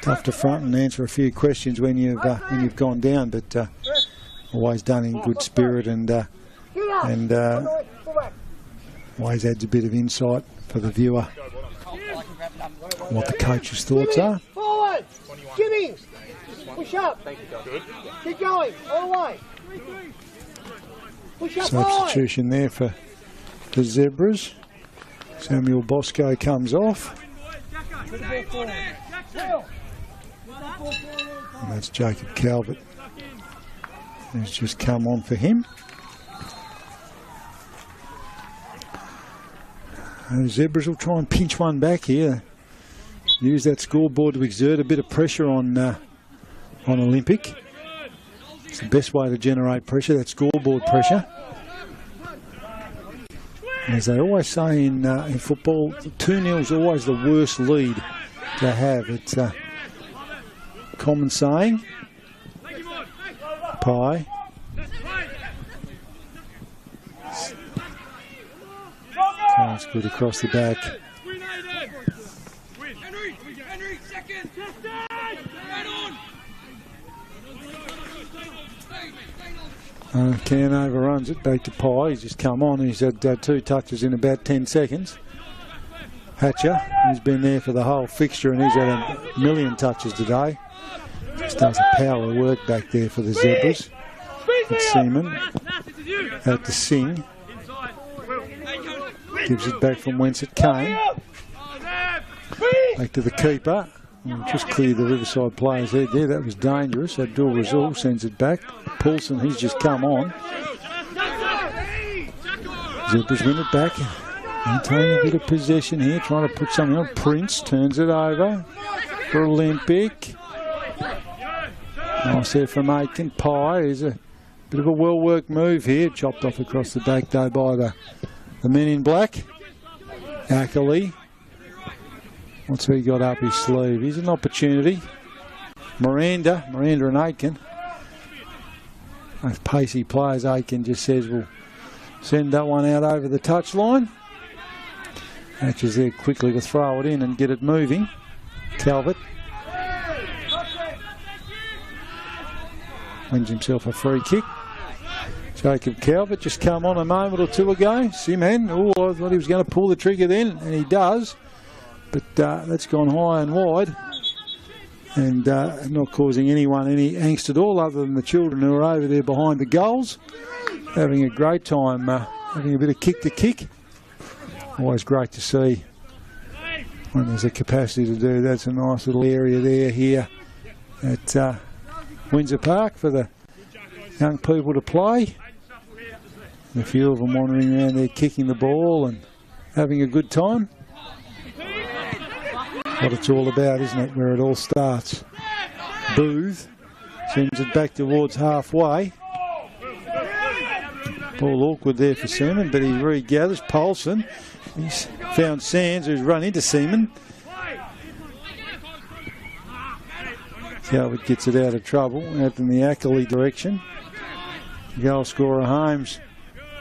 Speaker 4: to front and answer a few questions when you've gone down, but always done in good spirit and always adds a bit of insight for the viewer what the coach's thoughts are.
Speaker 8: Forward! Jimmy! Push up! Good. Keep going, all the way! Push up.
Speaker 4: Substitution there for the Zebras. Samuel Bosco comes off. And that's Jacob Calvert, who's just come on for him. And the Zebras will try and pinch one back here. Use that scoreboard to exert a bit of pressure on Olympic. It's the best way to generate pressure, that scoreboard pressure. As they always say in football, 2-0 is always the worst lead to have. It's a common saying. Pie. That's good across the back. Can overruns it back to Pye. He's just come on. He's had 2 touches in about 10 seconds. Hatcher, he's been there for the whole fixture and he's had a million touches today. Just does a power of work back there for the Zebras. It's Seaman had to sing. Gives it back from whence it came. Back to the keeper. Just cleared the Riverside player's head there. That was dangerous. Abdul Razul sends it back. Poulsen, he's just come on. Zebras win it back. Maintaining a bit of possession here. Trying to put something on. Prince turns it over for Olympic. Nice there from Aitken. Pye is a bit of a well-worked move here. Chopped off across the back though by the men in black. Ackley. What's he got up his sleeve? Here's an opportunity. Miranda and Aitken. Those pacey players, Aitken just says we'll send that one out over the touchline. Hatcher's there quickly to throw it in and get it moving. Calvert wins himself a free kick. Jacob Calvert just come on a moment or two ago. Simon, I thought he was going to pull the trigger then, and he does. But that's gone high and wide. And not causing anyone any angst at all other than the children who are over there behind the goals. Having a great time, having a bit of kick to kick. Always great to see when there's a capacity to do that. It's a nice little area there here at Windsor Park for the young people to play. And a few of them wandering around there kicking the ball and having a good time. What it's all about, isn't it, where it all starts. Booth sends it back towards halfway. Ball awkward there for Seaman, but he regathers. Poulsen, he's found Sands, who's run into Seaman. Calvert gets it out of trouble, out in the Ackley direction. Goal scorer Holmes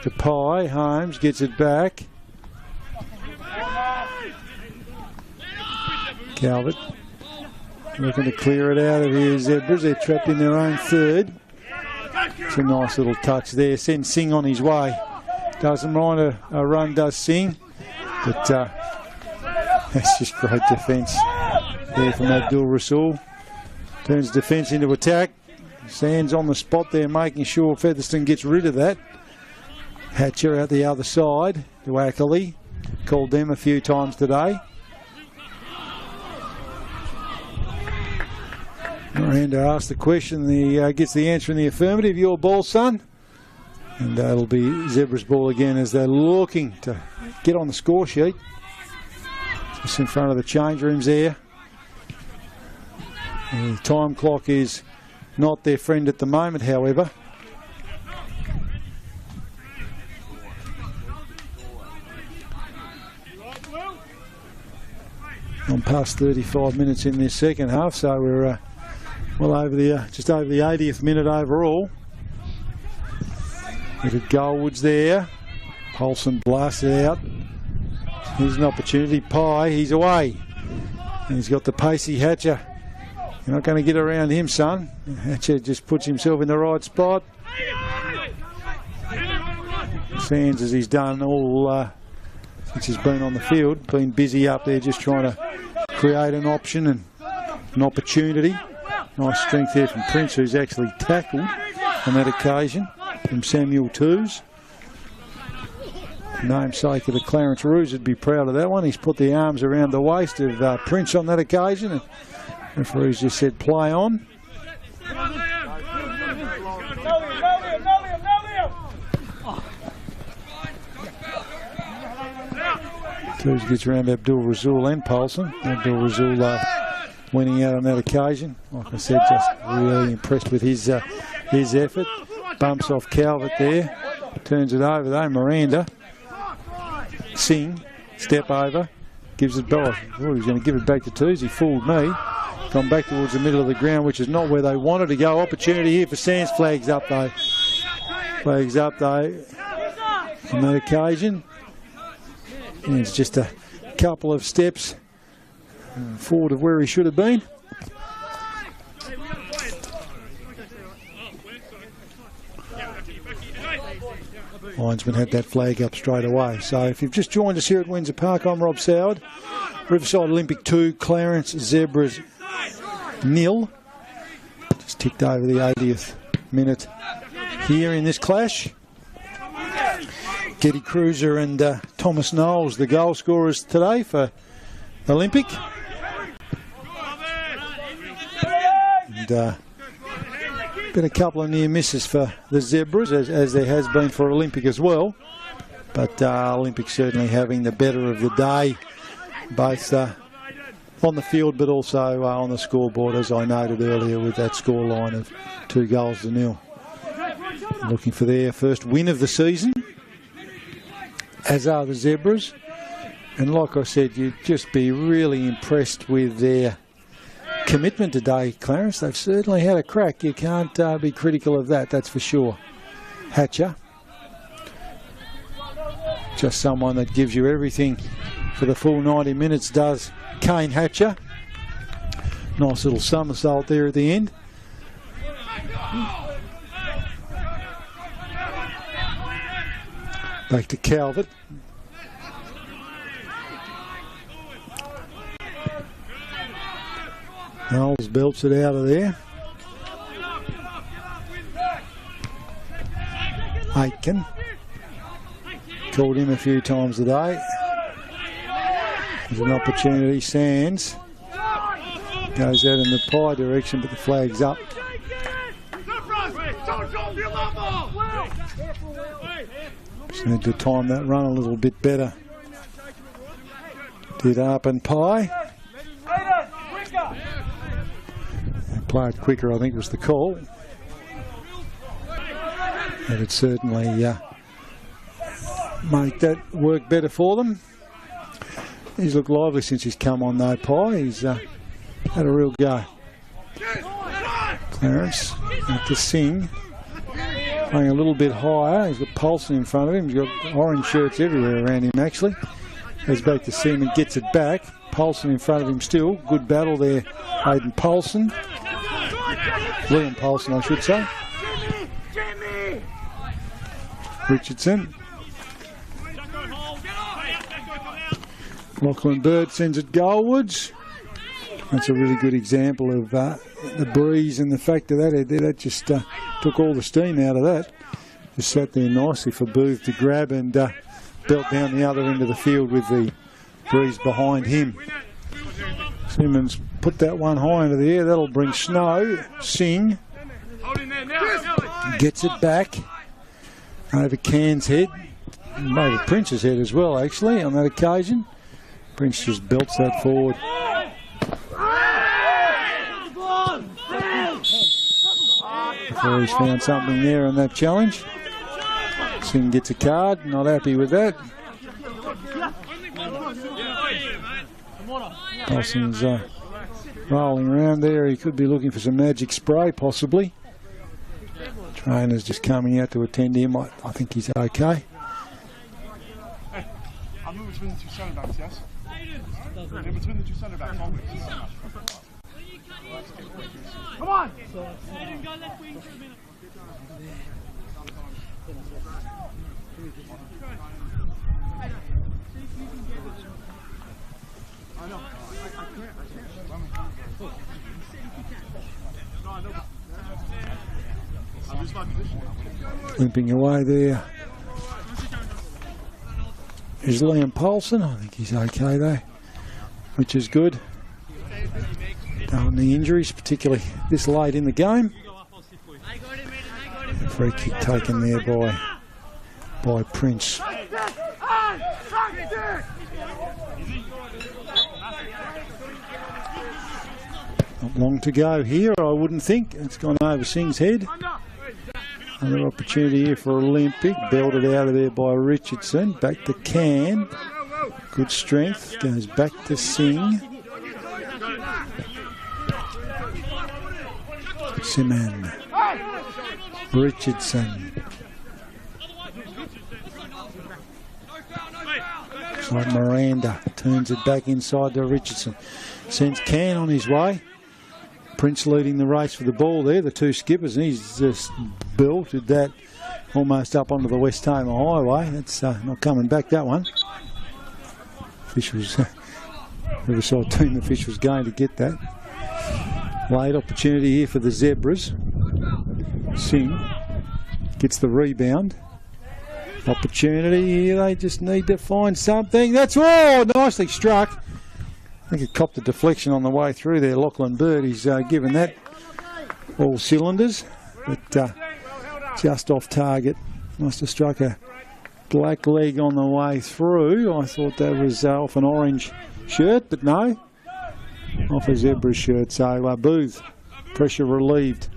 Speaker 4: to Pye. Holmes gets it back. Calvert looking to clear it out of here. Zebras, they're trapped in their own third. It's a nice little touch there. Sends Singh on his way. Doesn't mind a run, does Singh. But that's just great defence there from Abdul Rasul. Turns defence into attack. Sands on the spot there, making sure Featherston gets rid of that. Hatcher out the other side to Ackley. Called them a few times today. Miranda asks the question, he gets the answer in the affirmative. Your ball, son. And it'll be Zebra's ball again as they're looking to get on the score sheet. Just in front of the change rooms there. The time clock is not their friend at the moment, however. On past 35 minutes in this second half, so we're well over the just over the 80th minute overall. Look at Goldwood's there. Poulsen blasts it out. Here's an opportunity. Pye, he's away. And he's got the pacey Hatcher. You're not going to get around him, son. Hatcher just puts himself in the right spot. Sands, as he's done all since he's been on the field, been busy up there just trying to create an option and an opportunity. Nice strength there from Prince, who's actually tackled on that occasion from Samuel Toos. Namesake of the Clarence Roos would be proud of that one. He's put the arms around the waist of Prince on that occasion. And referees just said play on. Toos gets around Abdul Rasul and Poulsen. Abdul Rasul winning out on that occasion. Like I said, just really impressed with his effort. Bumps off Calvert there. Turns it over though. Miranda. Singh, step over, gives it back. I thought he was going to give it back to Twos. He fooled me. Gone back towards the middle of the ground, which is not where they wanted to go. Opportunity here for Sands. Flags up though. Flags up though on that occasion. And it's just a couple of steps forward of where he should have been. Linesman had that flag up straight away. So if you've just joined us here at Windsor Park, I'm Rob Soward. Riverside Olympic 2, Clarence Zebras 0. Just ticked over the 80th minute here in this clash. Getty Cruiser and Thomas Knowles, the goal scorers today for Olympic. And been a couple of near misses for the Zebras, as there has been for Olympic as well. But Olympic certainly having the better of the day, both on the field but also on the scoreboard, as I noted earlier with that scoreline of 2-0. Looking for their first win of the season, as are the Zebras. And like I said, you'd just be really impressed with their commitment today, Clarence. They've certainly had a crack. You can't be critical of that, that's for sure. Hatcher, just someone that gives you everything for the full 90 minutes, does Kane Hatcher. Nice little somersault there at the end. Back to Calvert. Knowles belts it out of there. Aitken. Called him a few times today. There's an opportunity. Sands goes out in the pie direction, but the flag's up. Just need to time that run a little bit better. Did up and pie. Play it quicker, I think, was the call. And it certainly make that work better for them. He's looked lively since he's come on though, Pie. He's had a real go. Clarence at the Singh. Playing a little bit higher. He's got Paulson in front of him. He's got orange shirts everywhere around him, actually. Goes back to Singh and gets it back. Paulson in front of him still. Good battle there, Hayden Paulson. Liam Paulson, I should say. Richardson. Lachlan Bird sends it goalwards. That's a really good example of the breeze and the fact of that. That just took all the steam out of that. Just sat there nicely for Booth to grab and belt down the other end of the field with the breeze behind him. Simmons put that one high into the air. That'll bring Snow. Singh gets it back over Cairns' head. Over Prince's head as well, actually, on that occasion. Prince just belts that forward. Before he's found something there on that challenge. Singh gets a card, not happy with that. Paulson's rolling around there. He could be looking for some magic spray, possibly. Trainer's just coming out to attend him. I think he's okay.
Speaker 3: I'm in between the two centre backs, yes? In between the two centre backs, always. Come on!
Speaker 4: Limping away there is Liam Paulson. I think he's okay though, which is good. Don't want the injuries, particularly this late in the game. Free kick taken there by Prince. Not long to go here, I wouldn't think. It's gone over Singh's head. Another opportunity here for Olympic. Belted out of there by Richardson. Back to Can. Good strength. Goes back to Singh. Simon. Richardson. Inside Miranda. Turns it back inside to Richardson. Sends Can on his way. Prince leading the race for the ball there, the two skippers, and he's just belted that almost up onto the West Tamar Highway. That's not coming back, that one. Officials, Riverside team officials going to get that. Late opportunity here for the Zebras. Singh gets the rebound. Opportunity here, they just need to find something. That's all, nicely struck. I think it copped a deflection on the way through there. Lachlan Bird, he's given that all cylinders, but just off target. Must have struck a black leg on the way through. I thought that was off an orange shirt, but no. Off a zebra shirt, so Booth, pressure relieved.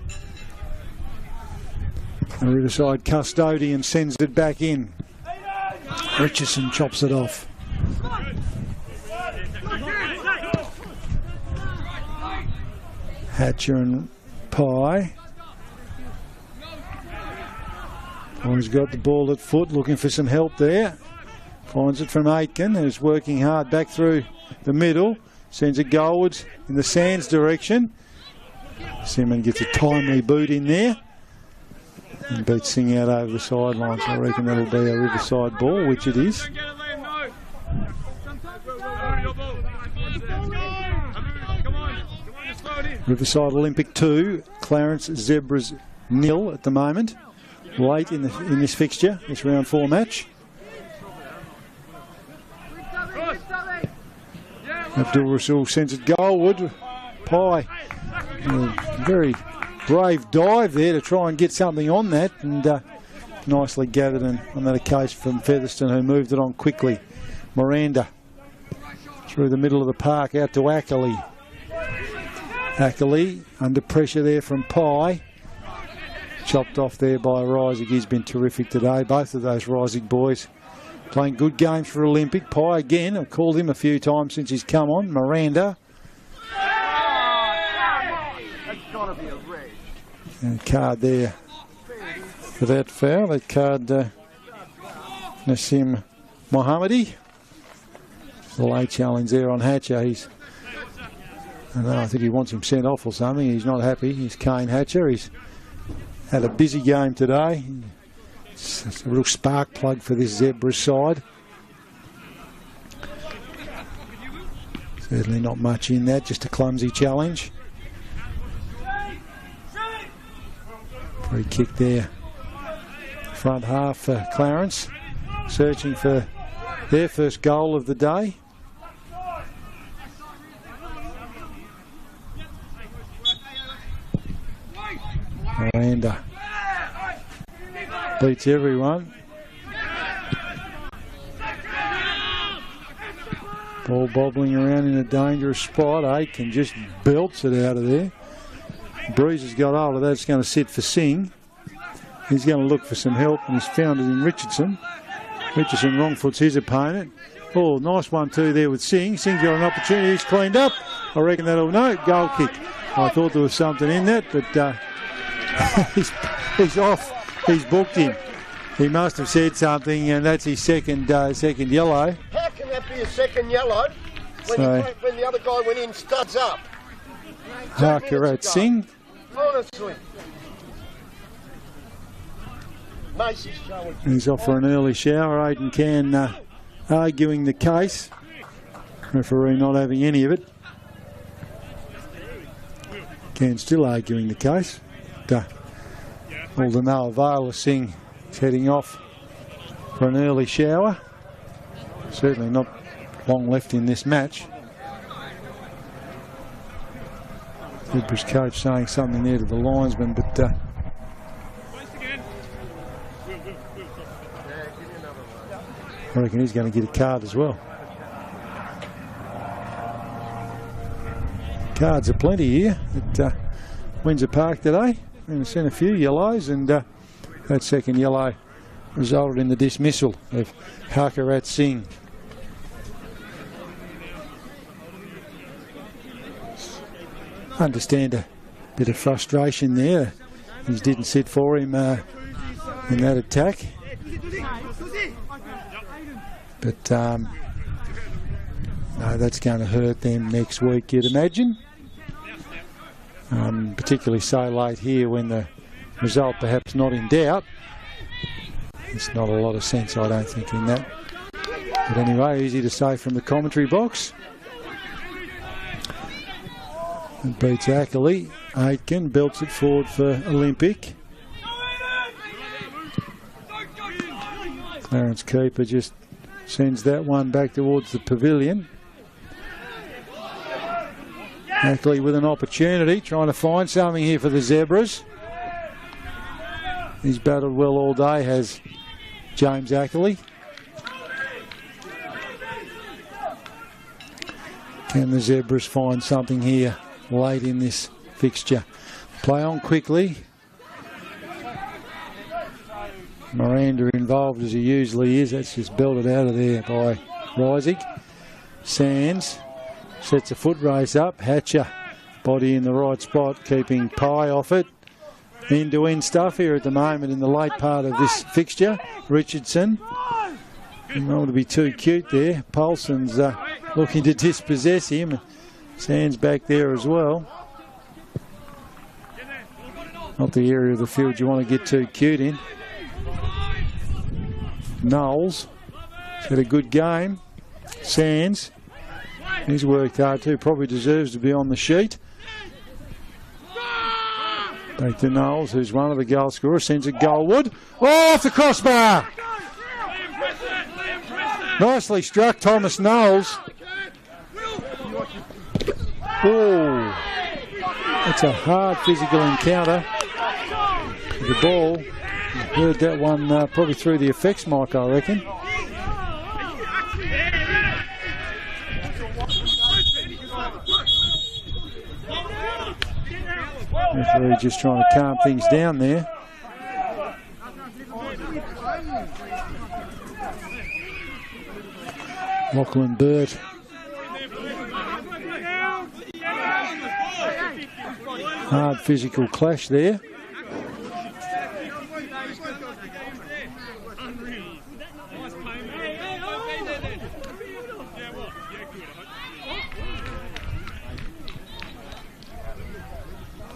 Speaker 4: The Riverside custodian sends it back in. Richardson chops it off. Hatcher and Pye. He's got the ball at foot, looking for some help there. Finds it from Aitken, who's working hard back through the middle. Sends it goalwards in the Sands direction. Simon gets a timely boot in there. And beats Singh out over the sideline, so I reckon that'll be a Riverside ball, which it is. Riverside Olympic 2, Clarence Zebras 0 at the moment. Late in this fixture, this round 4 match. Abdul Rasul sends it goalward. Pye, a very brave dive there to try and get something on that, and nicely gathered and on that occasion from Featherston, who moved it on quickly. Miranda through the middle of the park out to Ackley. Ackley under pressure there from Pye. Chopped off there by Reisig. He's been terrific today. Both of those Reisig boys playing good games for Olympic. Pye again. I've called him a few times since he's come on. Miranda. And a card there for that foul. That card, Nassim Mohammadi. The late challenge there on Hatcher. I think he wants him sent off or something. He's not happy. He's Kane Hatcher. He's had a busy game today. It's a real spark plug for this Zebra side. Certainly not much in that, just a clumsy challenge. Free kick there. Front half for Clarence. Searching for their first goal of the day. Miranda beats everyone. Ball bobbling around in a dangerous spot. Aitken just belts it out of there. Breeze has got hold of that. It's going to sit for Singh. He's going to look for some help, and he's found it in Richardson. Richardson wrong-foots his opponent. Oh, nice 1-2 there with Singh. Singh's got an opportunity. He's cleaned up. I reckon that'll no goal kick. I thought there was something in that, but he's off. He's booked him. He must have said something, and that's his second yellow.
Speaker 8: How can that be a second yellow when the other guy went in studs up?
Speaker 4: Harker at Singh.
Speaker 8: Honestly. Macy's showing.
Speaker 4: He's off for an early shower. Aidan Can arguing the case. Referee not having any of it. Can still arguing the case. All to no avail. Singh is heading off for an early shower. Certainly not long left in this match. Zebra's coach saying something there to the linesman, but I reckon he's going to get a card as well. Cards are plenty here at Windsor Park today. We've seen a few yellows, and That second yellow resulted in the dismissal of Hakarat Singh. Understand a bit of frustration there. He didn't sit for him in that attack. But no, that's going to hurt them next week, you'd imagine. Particularly so late here when the result perhaps not in doubt. There's not a lot of sense, I don't think, in that. But anyway, easy to say from the commentary box. It beats Ackley. Aitken belts it forward for Olympic. Clarence keeper just sends that one back towards the pavilion. Ackley with an opportunity, trying to find something here for the Zebras. He's battled well all day, has James Ackley. Can the Zebras find something here late in this fixture? Play on quickly. Miranda involved as he usually is. That's just belted out of there by Reisig. Sands sets a foot race up. Hatcher, body in the right spot, keeping Pye off it. End-to-end stuff here at the moment in the late part of this fixture. Richardson, don't want to be too cute there. Paulson's looking to dispossess him. Sands back there as well. Not the area of the field you want to get too cute in. Knowles had a good game. Sands, he's worked hard too, probably deserves to be on the sheet. Back to Knowles, who's one of the goal scorers, sends it goalward. Oh, off the crossbar! Nicely struck, Thomas Knowles. Oh, that's a hard physical encounter. The ball, you heard that one probably through the effects mic, I reckon. Referee just trying to calm things down there. Lachlan Burt. Hard physical clash there.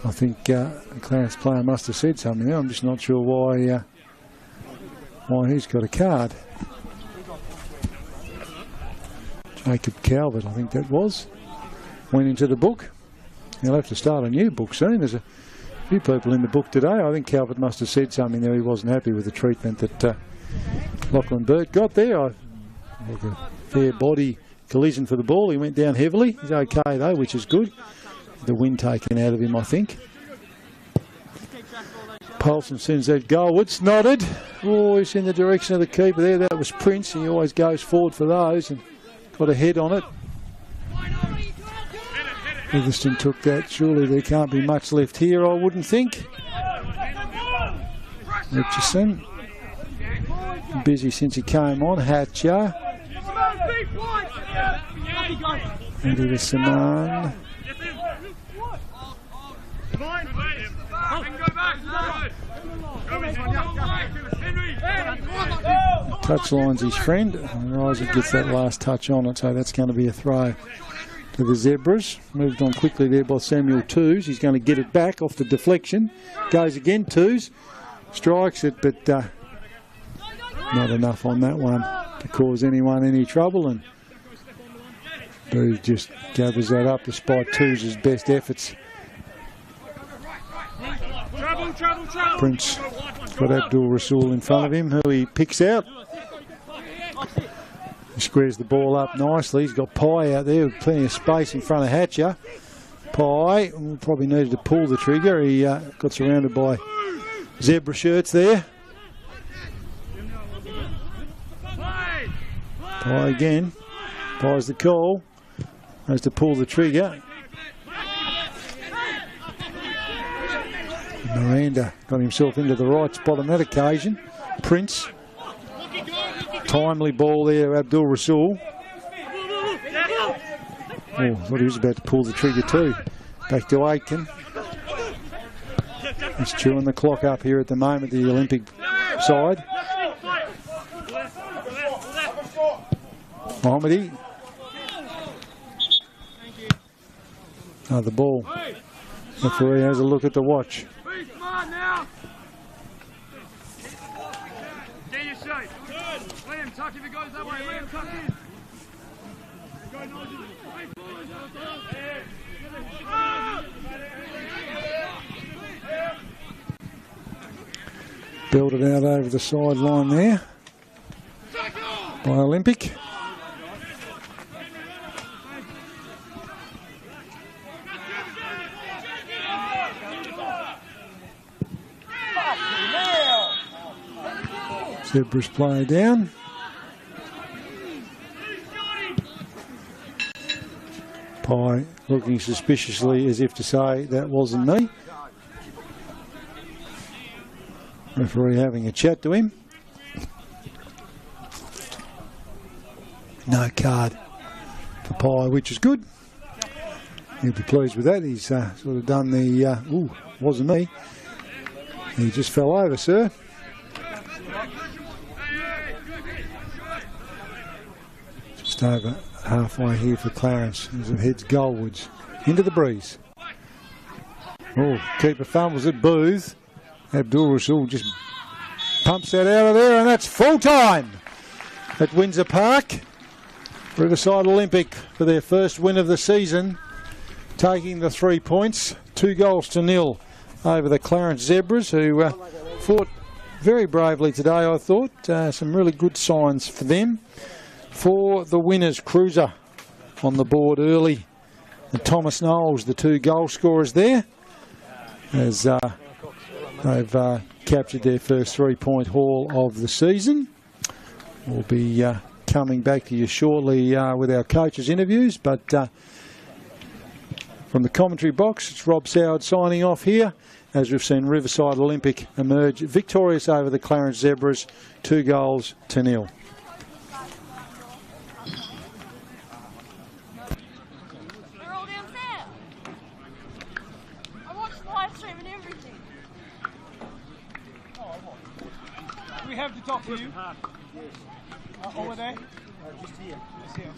Speaker 4: I think the Clarence player must have said something there. I'm just not sure why he's got a card. Jacob Calvert, I think that was, went into the book. He'll have to start a new book soon. There's a few people in the book today. I think Calvert must have said something there. He wasn't happy with the treatment that Lachlan Burt got there. Like a fair body collision for the ball. He went down heavily. He's okay though, which is good. The wind taken out of him, I think. Paulson sends that goalward. Snotted. Oh, he's in the direction of the keeper there. That was Prince. He always goes forward for those and got a head on it. Livingston took that. Surely there can't be much left here, I wouldn't think. Richardson. Busy since he came on. Hatcher. Into the Saman. Touchline's his friend, and Isaac gets that last touch on it, so that's going to be a throw to the Zebras. Moved on quickly there by Samuel Twos. He's going to get it back off the deflection. Goes again, Twos. Strikes it, but not enough on that one to cause anyone any trouble, and Booth just gathers that up despite Twos' best efforts. Prince got Abdul Rasul in front of him, who he picks out. He squares the ball up nicely. He's got Pye out there with plenty of space in front of Hatcher. Pye probably needed to pull the trigger. He got surrounded by zebra shirts there. Pye again. Pye's the call. Has to pull the trigger. Miranda got himself into the right spot on that occasion. Prince. Timely ball there, Abdul Rasul. Oh, thought he was about to pull the trigger too. Back to Aitken. He's chewing the clock up here at the moment, the Olympic side. Mohammadi. Another ball. Referee has a look at the watch.
Speaker 3: Liam, tuck if it goes that way. Liam, tuck in.
Speaker 4: Build it out over the sideline there by Olympic. Zebras play down. Pye looking suspiciously as if to say that wasn't me. Referee having a chat to him. No card for Pye, which is good. He'll be pleased with that. He's sort of done the, ooh, wasn't me. He just fell over, sir. Just over halfway here for Clarence as it heads goalwards into the breeze. Oh, keeper fumbles at Booth. Abdul Rasul just pumps that out of there, and that's full time at Windsor Park. Riverside Olympic for their first win of the season, taking the 3 points, 2-0 over the Clarence Zebras, who fought very bravely today, I thought. Some really good signs for them. For the winners, Cruiser on the board early, and Thomas Knowles, the 2 goal scorers there, as they've captured their first 3-point haul of the season. We'll be coming back to you shortly with our coaches' interviews, but from the commentary box, it's Rob Soward signing off here, as we've seen Riverside Olympic emerge victorious over the Clarence Zebras, 2-0.
Speaker 6: We have to talk to you. Over there? Just here. Just here.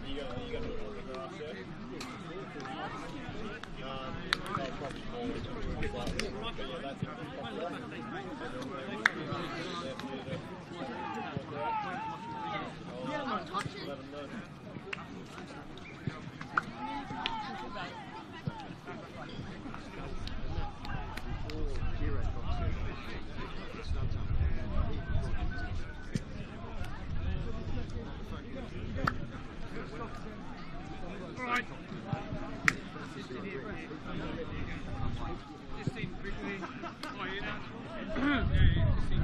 Speaker 2: You got